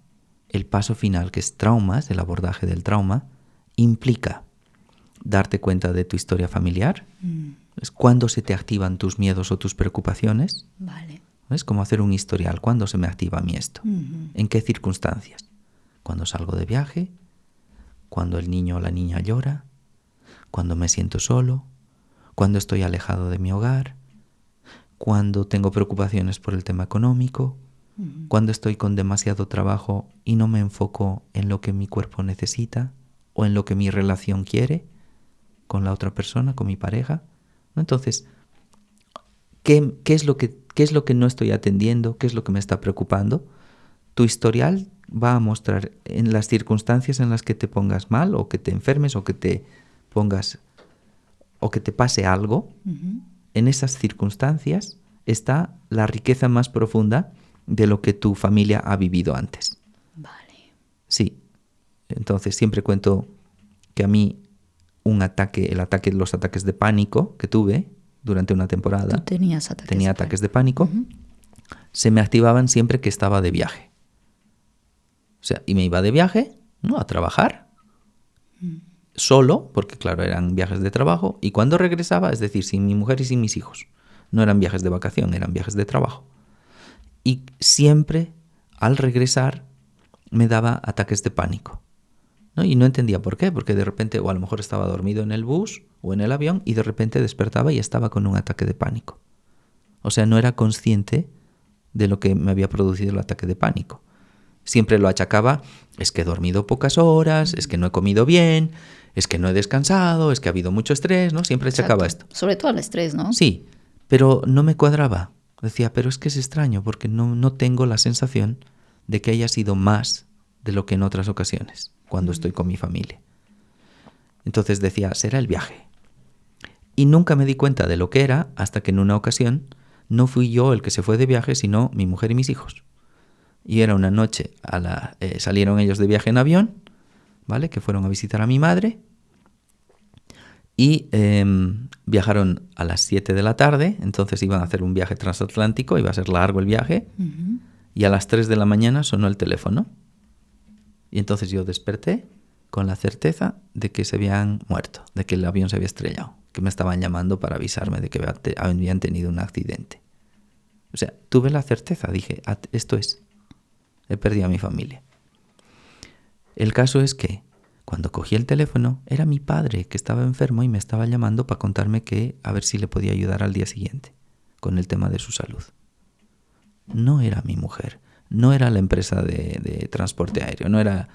el paso final, que es traumas, el abordaje del trauma, implica darte cuenta de tu historia familiar, Es cuando se te activan tus miedos o tus preocupaciones. Vale. Es como hacer un historial. ¿Cuándo se me activa a mí esto? ¿En qué circunstancias? Cuando salgo de viaje, cuando el niño o la niña llora, cuando me siento solo, cuando estoy alejado de mi hogar, cuando tengo preocupaciones por el tema económico, cuando estoy con demasiado trabajo y no me enfoco en lo que mi cuerpo necesita o en lo que mi relación quiere con la otra persona, con mi pareja. Entonces, ¿qué es lo que no estoy atendiendo? ¿Qué es lo que me está preocupando? Tu historial va a mostrar en las circunstancias en las que te pongas mal o que te enfermes o que te pongas o que te pase algo. En esas circunstancias está la riqueza más profunda de lo que tu familia ha vivido antes. Vale. Sí. Entonces siempre cuento que a mí los ataques de pánico que tuve durante una temporada. Tú tenías ataques tenía ataques de pánico. Se me activaban siempre que estaba de viaje. O sea, y me iba de viaje, ¿no?, a trabajar. Solo, porque claro, eran viajes de trabajo. Y cuando regresaba, es decir, sin mi mujer y sin mis hijos. No eran viajes de vacación, eran viajes de trabajo. Y siempre, al regresar, me daba ataques de pánico, ¿no? Y no entendía por qué, porque de repente, o a lo mejor estaba dormido en el bus o en el avión, y de repente despertaba y estaba con un ataque de pánico. O sea, no era consciente de lo que me había producido el ataque de pánico. Siempre lo achacaba, es que he dormido pocas horas, es que no he comido bien, es que no he descansado, es que ha habido mucho estrés, ¿no? Siempre achacaba esto. Sobre todo al estrés, ¿no? Sí, pero no me cuadraba. Decía, pero es que es extraño porque no tengo la sensación de que haya sido más de lo que en otras ocasiones, cuando estoy con mi familia. Entonces decía, será el viaje. Y nunca me di cuenta de lo que era hasta que en una ocasión no fui yo el que se fue de viaje, sino mi mujer y mis hijos. Y era una noche, salieron ellos de viaje en avión, ¿vale?, que fueron a visitar a mi madre. Y viajaron a las 7 de la tarde, entonces iban a hacer un viaje transatlántico, iba a ser largo el viaje, y a las 3 de la mañana sonó el teléfono. Y entonces yo desperté con la certeza de que se habían muerto, de que el avión se había estrellado, que me estaban llamando para avisarme de que habían tenido un accidente. O sea, tuve la certeza, dije, esto es, he perdido a mi familia. El caso es que cuando cogí el teléfono, era mi padre que estaba enfermo y me estaba llamando para contarme que a ver si le podía ayudar al día siguiente con el tema de su salud. No era mi mujer, no era la empresa de transporte aéreo, no era...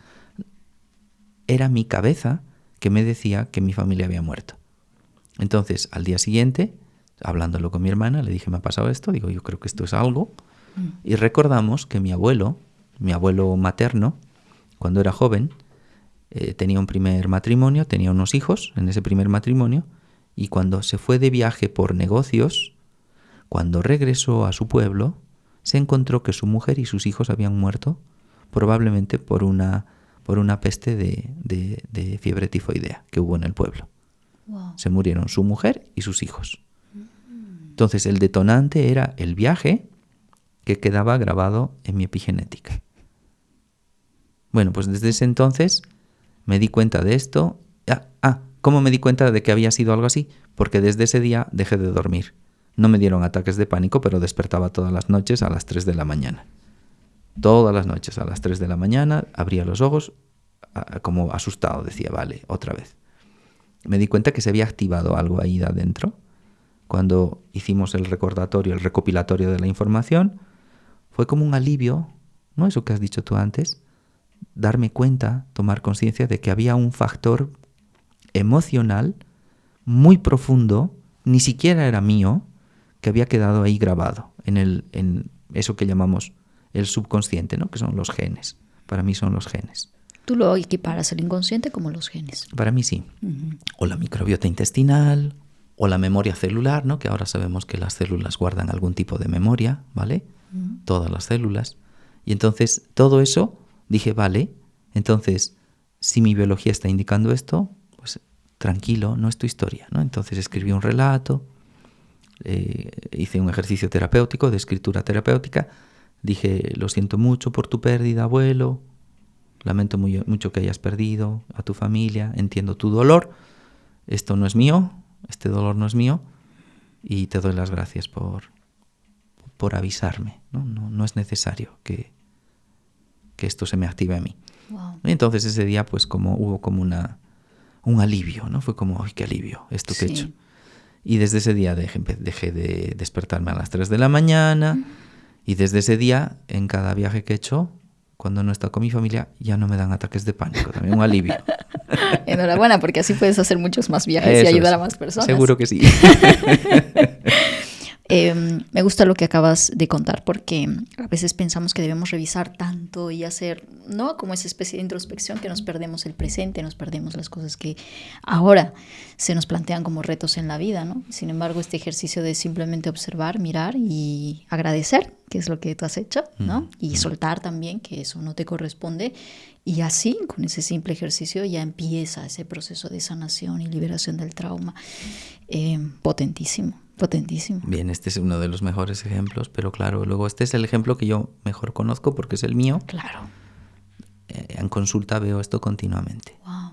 Era mi cabeza que me decía que mi familia había muerto. Entonces, al día siguiente, hablándolo con mi hermana, le dije, me ha pasado esto, digo, yo creo que esto es algo. Y recordamos que mi abuelo materno, cuando era joven, tenía un primer matrimonio, tenía unos hijos en ese primer matrimonio, y cuando se fue de viaje por negocios, cuando regresó a su pueblo, se encontró que su mujer y sus hijos habían muerto, probablemente por una peste de fiebre tifoidea que hubo en el pueblo. Wow. Se murieron su mujer y sus hijos. Entonces el detonante era el viaje que quedaba grabado en mi epigenética. Bueno, pues desde ese entonces me di cuenta de esto. ¿Cómo me di cuenta de que había sido algo así? Porque desde ese día dejé de dormir. No me dieron ataques de pánico, pero despertaba todas las noches a las 3 de la mañana. Todas las noches a las 3 de la mañana abría los ojos como asustado. Decía, vale, otra vez. Me di cuenta que se había activado algo ahí de adentro. Cuando hicimos el recordatorio, el recopilatorio de la información, fue como un alivio, ¿no? Eso que has dicho tú antes. Darme cuenta, tomar conciencia de que había un factor emocional muy profundo, ni siquiera era mío, que había quedado ahí grabado en eso que llamamos el subconsciente, ¿no?, que son los genes. Para mí son los genes. Tú lo equiparas al inconsciente como los genes. Para mí sí. O la microbiota intestinal, o la memoria celular, ¿no?, que ahora sabemos que las células guardan algún tipo de memoria, ¿vale? Todas las células. Y entonces todo eso, dije, vale, entonces si mi biología está indicando esto, pues tranquilo, no es tu historia, ¿no? Entonces escribí un relato, hice un ejercicio terapéutico, de escritura terapéutica. Dije, lo siento mucho por tu pérdida, abuelo. Lamento mucho que hayas perdido a tu familia. Entiendo tu dolor. Esto no es mío. Este dolor no es mío. y te doy las gracias por avisarme. No es necesario que esto se me active a mí. Wow. Y entonces ese día pues hubo como un alivio, ¿no? Fue como, ¡ay, qué alivio esto que he hecho! Y desde ese día dejé de despertarme a las 3 de la mañana y desde ese día, en cada viaje que he hecho, cuando no he estado con mi familia, ya no me dan ataques de pánico. También un alivio. Enhorabuena, porque así puedes hacer muchos más viajes Eso y ayudar es. a más personas. Seguro que sí. Me gusta lo que acabas de contar, porque a veces pensamos que debemos revisar tanto y hacer, ¿no? Como esa especie de introspección, que nos perdemos el presente, nos perdemos las cosas que ahora se nos plantean como retos en la vida, ¿no? Sin embargo, este ejercicio de simplemente observar, mirar y agradecer, que es lo que tú has hecho, ¿no? Y soltar también, que eso no te corresponde. Y así, con ese simple ejercicio, ya empieza ese proceso de sanación y liberación del trauma. Potentísimo. Potentísimo. Bien, este es uno de los mejores ejemplos, pero claro, luego este es el ejemplo que yo mejor conozco porque es el mío. Claro. En consulta veo esto continuamente. Wow.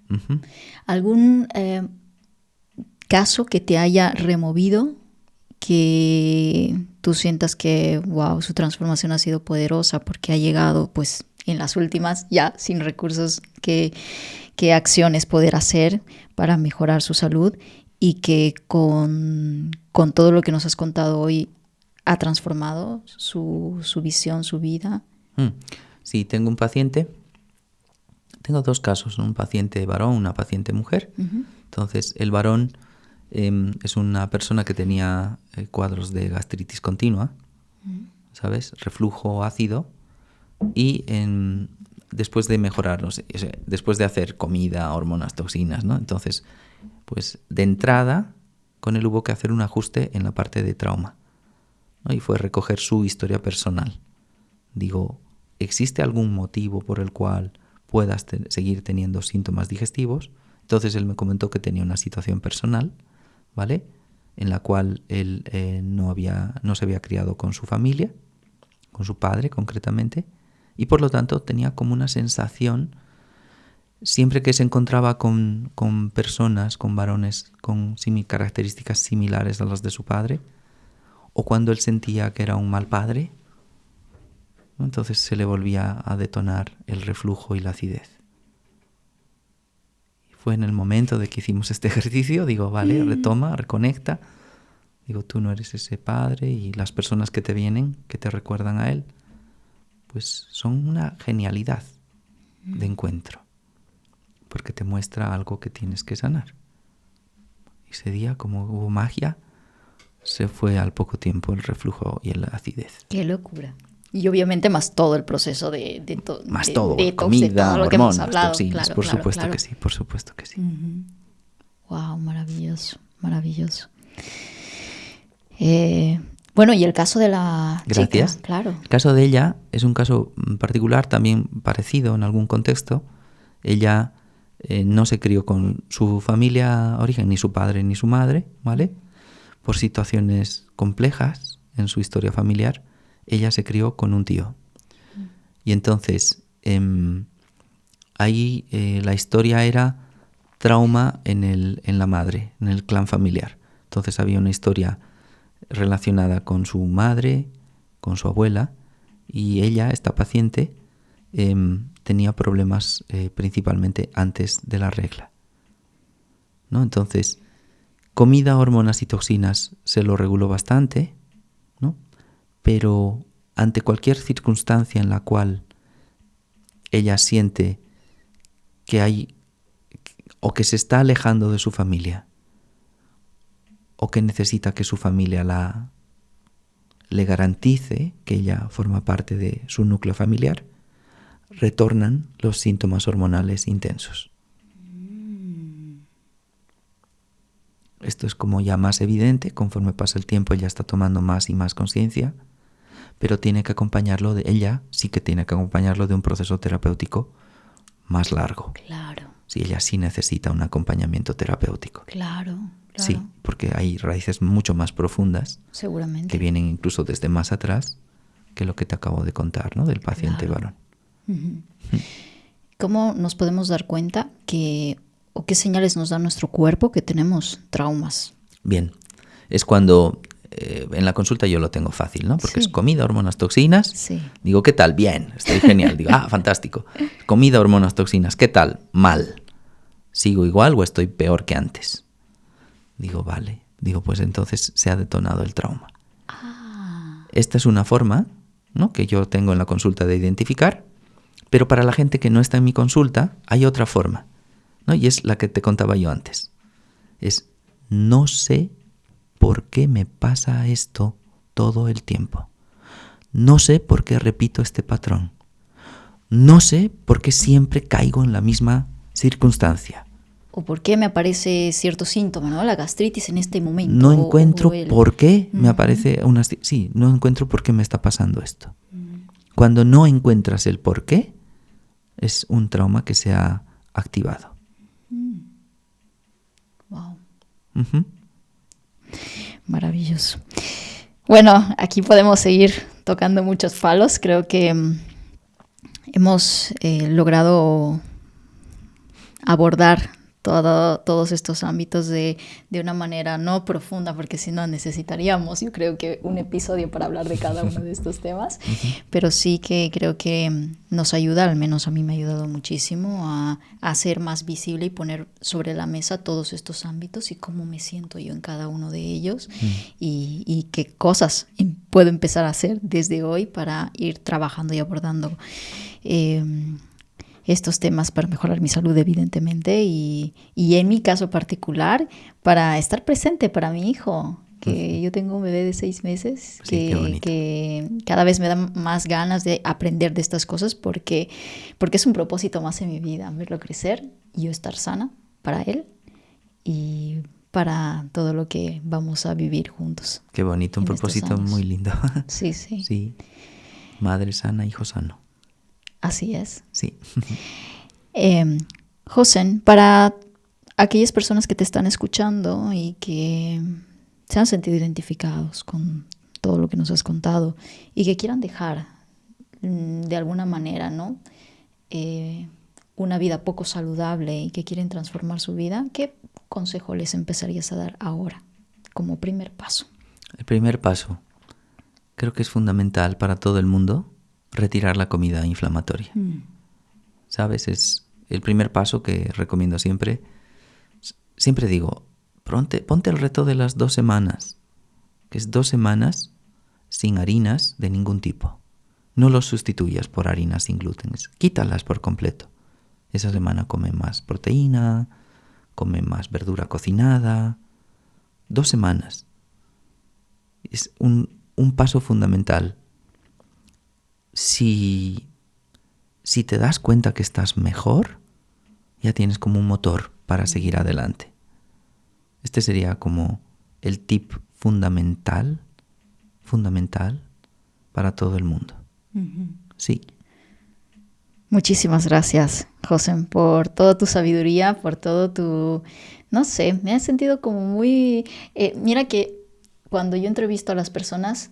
Uh-huh. ¿Algún caso que te haya removido, que tú sientas que, wow, su transformación ha sido poderosa porque ha llegado, pues, en las últimas, ya sin recursos, qué acciones poder hacer para mejorar su salud? Y que con todo lo que nos has contado hoy ha transformado su visión, su vida. Sí, tengo un paciente. Tengo dos casos, un paciente varón, una paciente mujer. Uh-huh. Entonces, el varón es una persona que tenía cuadros de gastritis continua, ¿sabes? Reflujo ácido. Y después de mejorar, no sé, después de hacer comida, hormonas, toxinas, ¿no? Entonces, pues de entrada, con él hubo que hacer un ajuste en la parte de trauma, ¿no? Y fue recoger su historia personal. Digo, ¿existe algún motivo por el cual puedas seguir teniendo síntomas digestivos? Entonces él me comentó que tenía una situación personal, ¿vale? En la cual él no se había criado con su familia, con su padre concretamente, y por lo tanto tenía como una sensación, siempre que se encontraba con personas, con varones con características similares a las de su padre, o cuando él sentía que era un mal padre, ¿no? Entonces se le volvía a detonar el reflujo y la acidez. Y fue en el momento de que hicimos este ejercicio, digo, vale, retoma, reconecta. Digo, tú no eres ese padre, y las personas que te vienen, que te recuerdan a él, pues son una genialidad de encuentro, porque te muestra algo que tienes que sanar. Ese día, como hubo magia, se fue al poco tiempo el reflujo y la acidez. ¡Qué locura! Y obviamente más todo el proceso de más todo, detox, comida, de todo lo que hemos hablado. Toxinas, claro, por claro, supuesto claro. que sí, por supuesto que sí. Uh-huh. Wow, maravilloso, maravilloso. Bueno, y el caso de la Gracias. chica, claro. El caso de ella es un caso particular, también parecido en algún contexto. Ella no se crió con su familia origen, ni su padre ni su madre, ¿vale? Por situaciones complejas en su historia familiar, ella se crió con un tío. Y entonces, ahí la historia era trauma en la madre, en el clan familiar. Entonces había una historia relacionada con su madre, con su abuela, y ella, esta paciente, tenía problemas principalmente antes de la regla, ¿no? Entonces, comida, hormonas y toxinas se lo reguló bastante, ¿no? Pero ante cualquier circunstancia en la cual ella siente que hay o que se está alejando de su familia, o que necesita que su familia le garantice que ella forma parte de su núcleo familiar, retornan los síntomas hormonales intensos. Esto es como ya más evidente, conforme pasa el tiempo ella está tomando más y más conciencia, pero tiene que acompañarlo ella sí que tiene que acompañarlo de un proceso terapéutico más largo. Claro. Sí, ella sí necesita un acompañamiento terapéutico. Claro. Sí, porque hay raíces mucho más profundas, seguramente, que vienen incluso desde más atrás que lo que te acabo de contar, ¿no? Del paciente varón. Uh-huh. ¿Cómo nos podemos dar cuenta o qué señales nos da nuestro cuerpo que tenemos traumas? Bien, Es cuando en la consulta yo lo tengo fácil, ¿no? Porque Sí. es comida, hormonas, toxinas. Sí. Digo, ¿qué tal? Bien, estoy genial. Digo, fantástico. Comida, hormonas, toxinas, ¿qué tal? Mal. ¿Sigo igual o estoy peor que antes? Digo, vale. Digo, pues entonces se ha detonado el trauma. Esta es una forma, ¿no?, que yo tengo en la consulta de identificar, pero para la gente que no está en mi consulta hay otra forma, ¿no? Y es la que te contaba yo antes. Es, no sé por qué me pasa esto todo el tiempo. No sé por qué repito este patrón. No sé por qué siempre caigo en la misma circunstancia. ¿O por qué me aparece cierto síntoma, ¿no? La gastritis en este momento. No encuentro por qué me Ujú. aparece una... Sí, no encuentro por qué me está pasando esto. Cuando no encuentras el por qué, es un trauma que se ha activado. Wow, Ujú. maravilloso. Bueno, aquí podemos seguir tocando muchos palos. Creo que hemos logrado abordar todos estos ámbitos de una manera no profunda, porque si no necesitaríamos, yo creo que un episodio para hablar de cada uno de estos temas, pero sí que creo que nos ayuda, al menos a mí me ha ayudado muchísimo a hacer más visible y poner sobre la mesa todos estos ámbitos y cómo me siento yo en cada uno de ellos y qué cosas puedo empezar a hacer desde hoy para ir trabajando y abordando estos temas para mejorar mi salud, evidentemente, y en mi caso particular, para estar presente para mi hijo, que yo tengo un bebé de 6 meses, Sí, qué bonito. que cada vez me da más ganas de aprender de estas cosas porque es un propósito más en mi vida, verlo crecer y yo estar sana para él y para todo lo que vamos a vivir juntos. Qué bonito, un en estos propósito años. muy lindo. Sí, sí, Sí. Madre sana, hijo sano. así es. Sí. Josen, para aquellas personas que te están escuchando y que se han sentido identificados con todo lo que nos has contado y que quieran dejar de alguna manera, ¿no? Una vida poco saludable y que quieren transformar su vida, ¿qué consejo les empezarías a dar ahora como primer paso? El primer paso, creo que es fundamental para todo el mundo, retirar la comida inflamatoria. ¿Sabes? Es el primer paso que recomiendo siempre. Siempre digo, ponte el reto de las 2 semanas, que es 2 semanas sin harinas de ningún tipo. No los sustituyas por harinas sin gluten, quítalas por completo. Esa semana come más proteína, come más verdura cocinada. 2 semanas. Es un paso fundamental. Si te das cuenta que estás mejor, ya tienes como un motor para seguir adelante. Este sería como el tip fundamental para todo el mundo. Sí. Muchísimas gracias, Josen, por toda tu sabiduría, por todo tu... No sé, me he sentido como muy... mira que cuando yo entrevisto a las personas,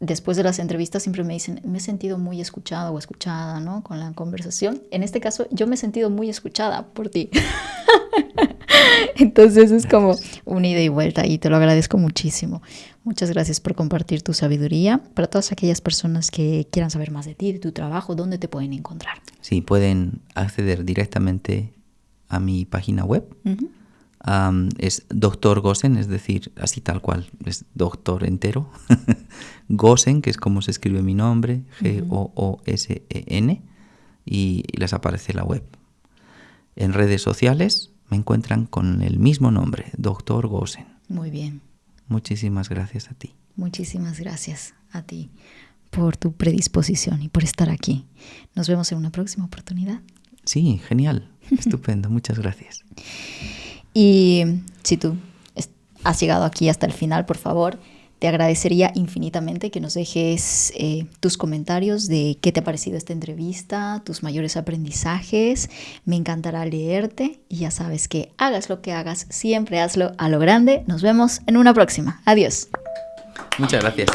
después de las entrevistas siempre me dicen, me he sentido muy escuchado o escuchada, ¿no? Con la conversación. En este caso, yo me he sentido muy escuchada por ti. Entonces es como un ida y vuelta y te lo agradezco muchísimo. Muchas gracias por compartir tu sabiduría. Para todas aquellas personas que quieran saber más de ti, de tu trabajo, ¿dónde te pueden encontrar? Sí, pueden acceder directamente a mi página web. Es Dr. Goosen, es decir, así tal cual, es doctor entero. Goosen, que es como se escribe mi nombre, Goosen, y les aparece la web. En redes sociales me encuentran con el mismo nombre, Dr. Goosen. Muy bien. Muchísimas gracias a ti. Muchísimas gracias a ti por tu predisposición y por estar aquí. Nos vemos en una próxima oportunidad. Sí, genial, estupendo, muchas gracias. Y si tú has llegado aquí hasta el final, por favor, te agradecería infinitamente que nos dejes tus comentarios de qué te ha parecido esta entrevista, tus mayores aprendizajes. Me encantará leerte y ya sabes que hagas lo que hagas, siempre hazlo a lo grande. Nos vemos en una próxima. Adiós. Muchas gracias.